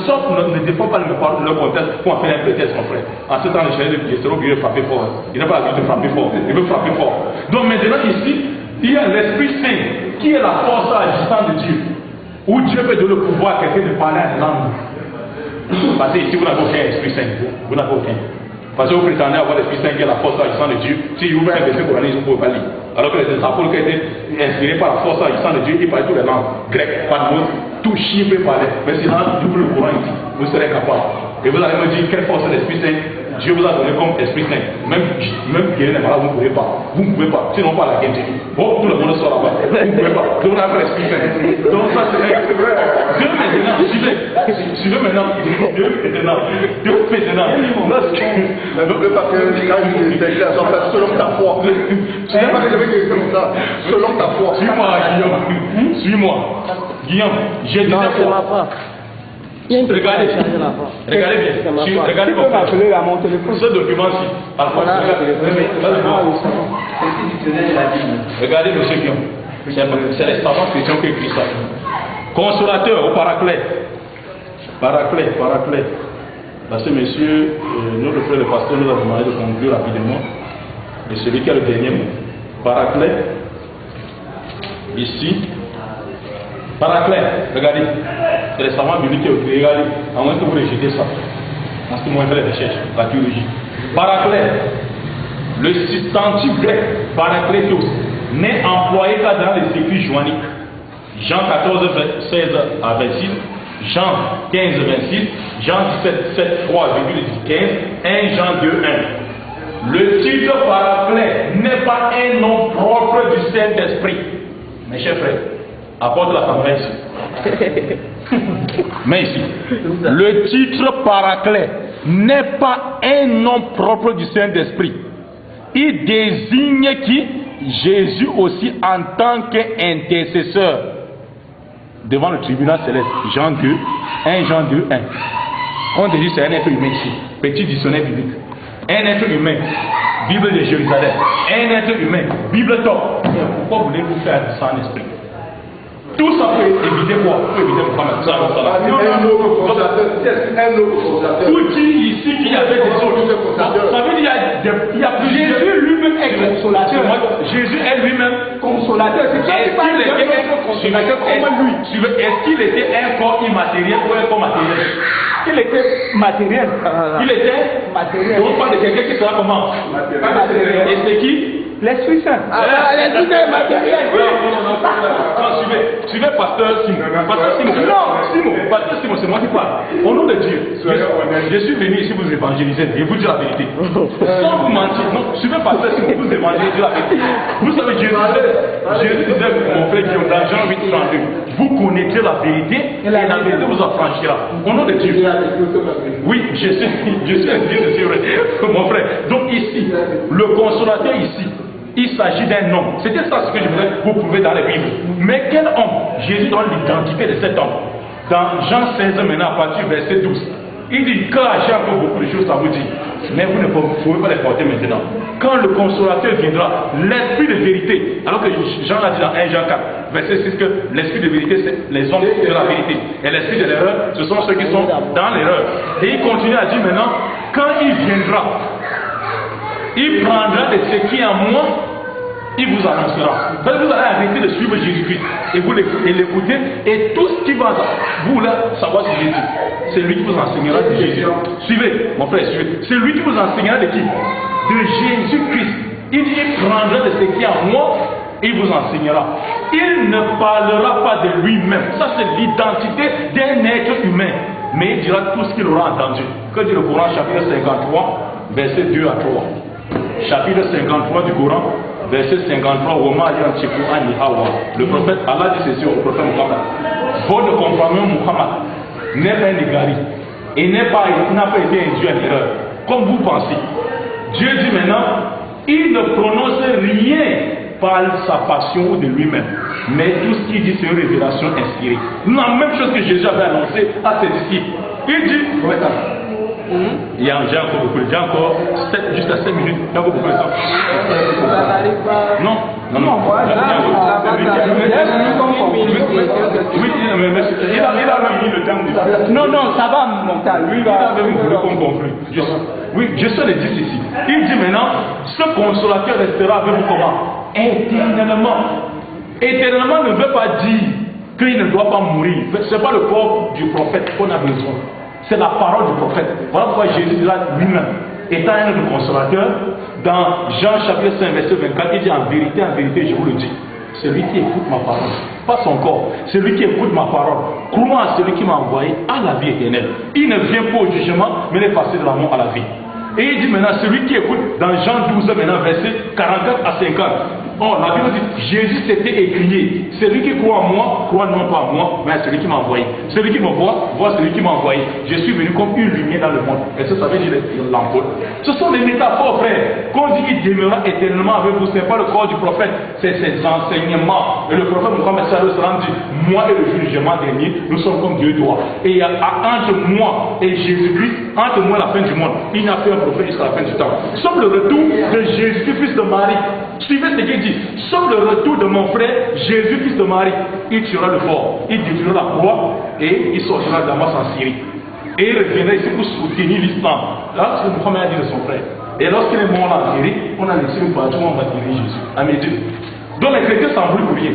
défends pas le contexte pour en faire un prétexte, mon frère. En ce temps, le chien de Piestero, il veut frapper fort. Il n'a pas envie de frapper fort. Il veut frapper fort. Donc maintenant, ici, il y a l'Esprit Saint qui est la force agissante de Dieu. Où Dieu peut donner le pouvoir à quelqu'un de parler en langue. Parce que ici, vous n'avez aucun Esprit Saint. Vous n'avez aucun. Parce que vous prétendez avoir l'Esprit Saint qui est la force agissante de Dieu. Si vous ouvrez un verset coranique, vous ne pouvez pas lire. Alors que les apôtres qui étaient inspirés par la force agissante de Dieu, ils parlaient toutes les langues grecques, pas de mots, tout chien peut parler. Mais sinon, double le Coran ici, vous serez capable. Et vous allez me dire quelle force est l'Esprit Saint Dieu vous a donné comme Esprit Saint. Même guérir les malades, vous ne pouvez pas. Vous ne pouvez pas. Sinon, pas la guérison. Bon, tout le monde sort là-bas. Vous ne pouvez pas. Donc, on a l'Esprit Saint. Donc, ça, c'est vrai. Dieu maintenant, suivez maintenant. Dieu maintenant. Ne veux pas que quand il est clair, en fait, selon ta foi. Je ne sais pas que je vais dire comme ça. Selon ta foi. Suis-moi, Guillaume. Suis-moi. Guillaume, j'ai dit ta foi. Regardez bien. Regardez Tu peux m'appeler à mon téléphone. Ce document-ci. Regardez, monsieur Guillaume. C'est les savants chrétiens qui écrivent ça. Consolateur ou paraclet. Paraclet. Parce que monsieur, notre frère le pasteur nous a demandé de conclure rapidement. Et celui qui a le dernier mot. Paraclet. Ici. Paraclet, regardez, c'est les savants bibliques qui ont écrit, regardez, à moins que vous rejetez ça, parce que moi je fais les recherches, la théologie. Paraclet, le substantif grec, parakletos, n'est employé qu'à dans les écrits joanniques. Jean 14, 16 à 26, Jean 15, 26, Jean 17, 7, 3, 15, 1 Jean 2, 1. Le titre paraclet n'est pas un nom propre du Saint-Esprit, mes chers frères. Apporte la femme ici. Mais ici, le titre paraclet n'est pas un nom propre du Saint-Esprit. Il désigne qui? Jésus aussi en tant qu'intercesseur devant le tribunal céleste. Jean 2, 1 Jean 2, 1. On dit c'est un être humain ici. Petit dictionnaire biblique. Un être humain. Bible de Jérusalem. Un être humain. Bible top. Pourquoi voulez-vous faire ça en esprit? Tout ça peut éviter quoi? Peut éviter Mohamed. Tout dit ici qu'il y avait des autres. Ça veut dire qu'il y a plus. Jésus lui-même est consolateur. Jésus est lui-même consolateur. Est-ce qu'il était un corps immatériel ou un corps matériel? Il était matériel. Il était matériel. Donc on parle de quelqu'un qui sera comment? Matériel. Et c'est qui? l'Esprit Saint. L'Esprit Saint est matériel. Non, suivez Pasteur Simon. Pasteur Simon, c'est moi qui parle. Au nom de Dieu, je suis venu ici vous évangéliser et vous dire la vérité. Sans vous mentir, non, suivez Pasteur Simon, vous évangéliser la vérité. Vous savez, Jésus disait, mon frère Guillaume, dans Jean 8:32, vous connaîtrez la vérité et la vérité vous affranchira. Au nom de Dieu. Oui, je suis un Dieu, c'est vrai, mon frère. Donc ici, le consolateur ici, il s'agit d'un homme. C'était ça ce que je voulais vous prouver dans la Bible. Mais quel homme? Jésus donne l'identité de cet homme. Dans Jean 16, maintenant, à partir du verset 12, il dit que j'ai encore beaucoup de choses à vous dire, mais vous ne pouvez pas les porter maintenant. Quand le consolateur viendra, l'esprit de vérité, alors que Jean l'a dit dans 1 Jean 4, verset 6, que l'esprit de vérité, c'est les hommes de la vérité. Et l'esprit de l'erreur, ce sont ceux qui sont dans l'erreur. Et il continue à dire maintenant, quand il viendra, il prendra de ce qui est en moi, il vous annoncera. Vous allez arrêter de suivre Jésus-Christ et vous l'écoutez, et tout ce qui va vous voulez savoir sur Jésus, c'est lui qui vous enseignera de Jésus. Suivez, mon frère, suivez. C'est lui qui vous enseignera de qui? De Jésus-Christ. Il prendra de ce qui est en moi, il vous enseignera. Il ne parlera pas de lui-même. Ça, c'est l'identité d'un être humain. Mais il dira tout ce qu'il aura entendu. Que dit le Coran, chapitre 53, verset 2 à 3. Chapitre 53 du Coran, verset 53. Le prophète Allah dit ceci au prophète Muhammad. Votre compagnon Muhammad n'est pas un égari et n'a pas été induit à l'erreur, comme vous pensez. Dieu dit maintenant, il ne prononce rien par sa passion ou de lui-même, mais tout ce qu'il dit c'est une révélation inspirée. La même chose que Jésus avait annoncé à ses disciples. Il dit, il y a encore beaucoup, il y a encore jusqu'à 5 minutes, il y a encore beaucoup de temps. Non. Il a mis le temps. Non, ça va monter. Lui, il avait voulu qu'on conclue. Oui, je suis le 10 ici. Il dit maintenant, ce consolateur restera avec vous comment? Éternellement. Éternellement ne veut pas dire qu'il ne doit pas mourir. Ce n'est pas le corps du prophète qu'on a besoin. C'est la parole du prophète. Voilà pourquoi Jésus dira lui-même, étant un consolateur, dans Jean chapitre 5, verset 24, il dit en vérité, je vous le dis, celui qui écoute ma parole, pas son corps, celui qui écoute ma parole, croit à celui qui m'a envoyé à la vie éternelle. Il ne vient pas au jugement, mais il est passé de la mort à la vie. Et il dit maintenant, celui qui écoute, dans Jean 12, maintenant, verset 44 à 50, oh, la Bible dit, Jésus s'était écrié, celui qui croit en moi, croit non pas en moi, mais à celui qui m'a envoyé. Celui qui me voit, voit celui qui m'a envoyé. Je suis venu comme une lumière dans le monde. Et ça veut dire l'ampoule. Ce sont des métaphores, frère. Quand on dit qu'il demeurera éternellement avec vous, ce n'est pas le corps du prophète, c'est ses enseignements. Et le prophète Mohammed dit, moi et le jugement dernier, nous sommes comme Dieu doit. Et entre moi et Jésus-Christ, entre moi et la fin du monde, il n'a fait un prophète jusqu'à la fin du temps. Sauf le retour de Jésus, fils de Marie. Suivez ce qu'il dit. Sauf le retour de mon frère, Jésus, fils de Marie. Il tuera le fort, il détruira la croix et il sortira de Damas en Syrie. Et il reviendra ici pour soutenir l'islam. Là, c'est ce que Mohamed a dit de son frère. Et lorsqu'il est mort en Syrie, on a laissé une partie où on va tirer Jésus. À mes dieux. Donc les chrétiens s'en brûlent pour rien.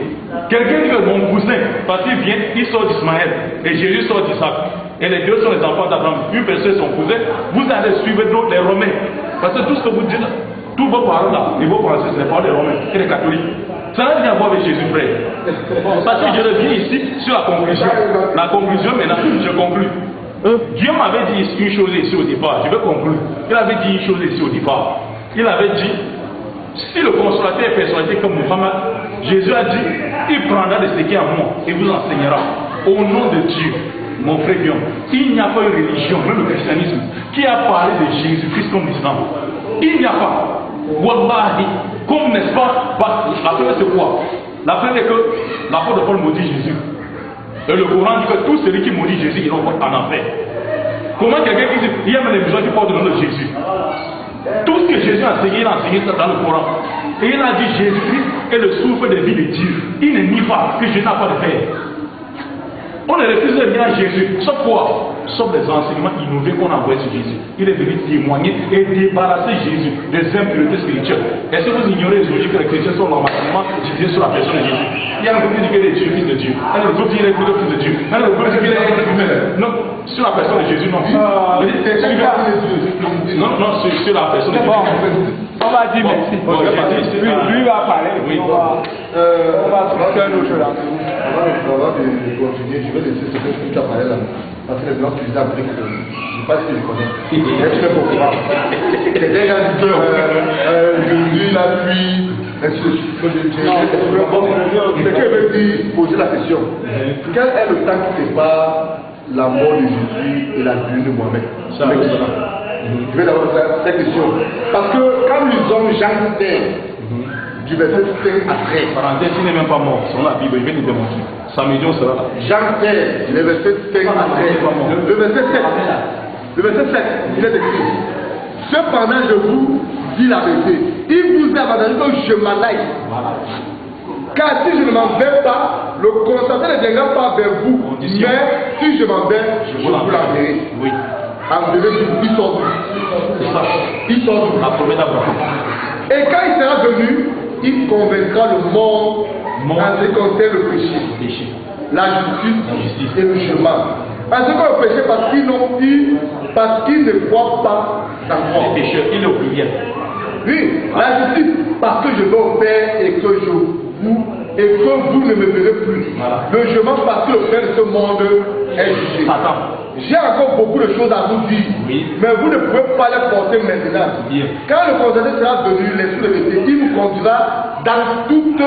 Quelqu'un dit que mon cousin, parce qu'il vient, il sort d'Ismaël. Et Jésus sort d'Isaac. Et les deux sont les enfants d'Abraham. Une personne est son cousin. Vous allez suivre d'autres, les Romains. Parce que tout ce que vous dites, tous vos paroles là, et vos pensées, c'est les paroles des Romains et des catholiques. Ça n'a rien à voir avec Jésus, frère. Parce que je reviens ici sur la conclusion. La conclusion, maintenant, je conclue. Dieu m'avait dit une chose ici au départ. Je vais conclure. Il avait dit une chose ici au départ. Il avait dit, si le consolateur est personnalité comme Muhammad, Jésus a dit, il prendra de ce qui est en moi et vous enseignera. Au nom de Dieu, mon frère Guillaume, il n'y a pas une religion, même le christianisme, qui a parlé de Jésus-Christ comme l'islam. Il n'y a pas. Wallahi, comme n'est-ce pas, la première c'est quoi? La première est que l'apôtre Paul maudit Jésus. Et le Coran dit que tout celui qui maudit Jésus, il envoie en enfer. Comment quelqu'un qui dit, il y a même des gens qui portent le nom de Jésus? Tout ce que Jésus a enseigné, il a enseigné ça dans le Coran. Et il a dit Jésus-Christ est le souffle de vie de Dieu. Il ne nie pas que Jésus n'a pas de père. On ne refuse rien à Jésus. Sauf quoi? Sauf les enseignements innovés qu'on a envoyés sur Jésus. Il est venu témoigner et débarrasser Jésus des impuretés spirituelles. Est-ce que vous ignorez aujourd'hui que les chrétiens sont normalement divisés sur la personne de Jésus? Il y a un groupe qui dit qu'il est Dieu, fils de Dieu. Un autre groupe qui dit qu'il est fils de Dieu. Un autre groupe qui dit qu'il est humain. Non, sur la personne de Jésus, non. Non, sur la personne de Jésus. On va dire merci. va parler. Oui. On va faire une autre chose. Avant de continuer, je vais laisser ce que tu as parlé là. Parce que les blancs utilisent la brique. Je ne sais pas si tu le connais. Et tu ne peux pas. C'est déjà dit que aujourd'hui, la pluie, ainsi de suite. Mais que veut dire poser la question? Quel est le temps qui sépare la mort de Jésus et la venue de Mohamed? Je vais d'abord faire cette question. Parce que quand nous lisons Jean 16, du verset 5 à 13. Parenthèse, il n'est même pas mort. Selon la Bible, il vient nous démontrer. Samedi, on sera là. Jean 16, le verset 5 à 13. Le verset 7. Le verset 7, il est écrit. Cependant, je vous dis la vérité. Il vous est abandonné que je m'en aille. Car si je ne m'en vais pas, le consommateur ne viendra pas vers vous. Mais si je m'en vais, je vous l'enverrai. Oui. Il sort d'où? C'est ça. Il sort d'où? La promesse d'Abraham. Et quand il sera venu, il convaincra le monde en ce qui concerne le péché, la justice et le jugement. En ce qui concerne le péché, parce qu'ils ne croient pas en moi. Les pécheurs, il est au pluriel. Oui, la justice, parce que je vais au Père et que vous ne me verrez plus. Voilà. Le jugement, parce que le Père de ce monde est jugé. Satan. J'ai encore beaucoup de choses à vous dire, mais vous ne pouvez pas les porter maintenant. Bien. Quand le consommateur sera venu, l'esprit de vérité, il vous conduira dans toute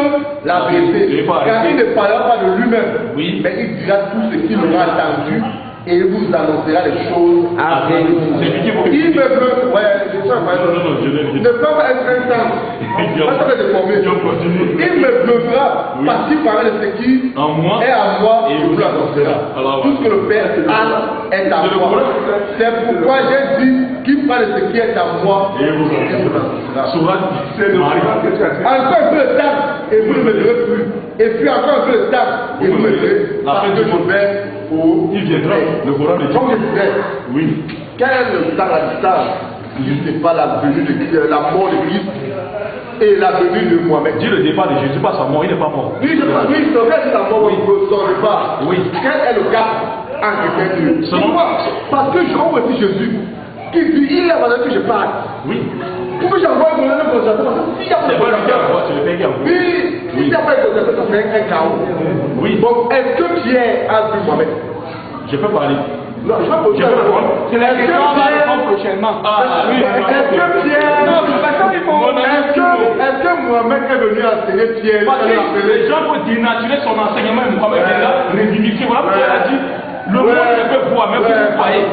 la vérité. Car il ne parlera pas de lui-même, mais il dira tout ce qu'il aura entendu et il vous annoncera les choses à venir. Il me veut, ne peut pas être un temps. Il me pleuvra parce qu'il parlera de ce qui est à moi et vous l'annoncera. Tout ce que le Père a est à moi. C'est pourquoi j'ai dit qu'il parle de ce qui est à moi et vous l'annoncera. Encore un peu de temps et vous ne me verrez plus. Et puis encore un peu de temps et vous me verrez. Parce que je vais au. Il viendra. Le Coran le dit. Comme je disais, oui. Quel est le temps, la distance? Ce n'est pas la venue de Christ, la mort de Christ et la venue de Mohamed. Dis le départ de Jésus, pas sa mort, il n'est pas mort. Oui, c'est vrai que la mort, son départ. Oui. Quel est le cas en Écriture? Pourquoi? Parce que Jean aussi Jésus, qui dit, il est avant que je parle. Oui. Pourquoi j'envoie un le constateur? Parce que s'il n'y a pas de constateur, c'est le pays qui a oui, s'il n'y a pas de constateur, ça fait un chaos. Oui. Donc, est-ce que Pierre a vu Mohamed? Je peux parler. Non, je vais poser la question. C'est la question qu'on va répondre prochainement. Oui. Est-ce que Pierre. Non, parce qu'il faut. Est-ce que Mohamed est venu enseigner Pierre? Parce que les gens peuvent dénaturer son enseignement et Mohamed est là, réunifié. Voilà pourquoi il a dit le monde ne peut voir, mais vous croyez.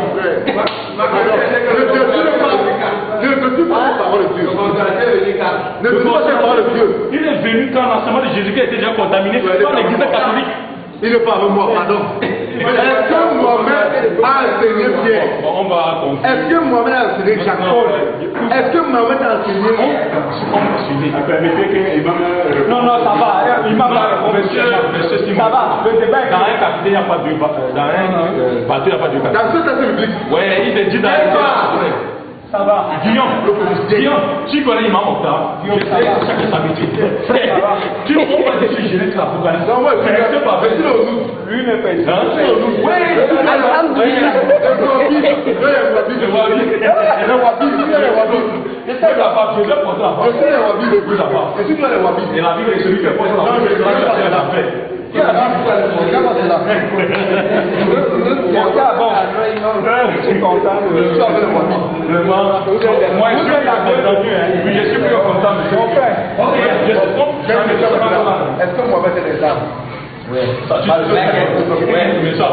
Ne veux-tu pas la parole de Dieu? Ne veux-tu pas la parole de Dieu? Il est venu quand l'enseignement de Jésus-Christ était déjà contaminé par l'église catholique. Il ne parle moi, pardon. Est-ce que Mohamed a enseigné Pierre? On va conclure. Est-ce que Mohamed a enseigné Jacob? Est-ce que Mohamed a enseigné? Non, ça va. Il m'a pas répondu. Ça va. Le débat est. Dans un capitaine, il n'y a pas de bateau, il n'y a pas de capitaine. Dans ce texte biblique. Oui, il est dit dans ça va. Guillaume, tu connais l'imam Octave. Je sais chaque samedi. Frère, tu ne peux pas dire que je laisse l'Afghanistan. Non, ouais, c'est pas facile. Lui ne paye pas. Oui, et la Bible est celui qui porte la paix. Bon, je suis content de vraiment. Moi, je suis entendu. Oui, je suis plus content. Est-ce que Mohamed est des armes? Oui, mais ça.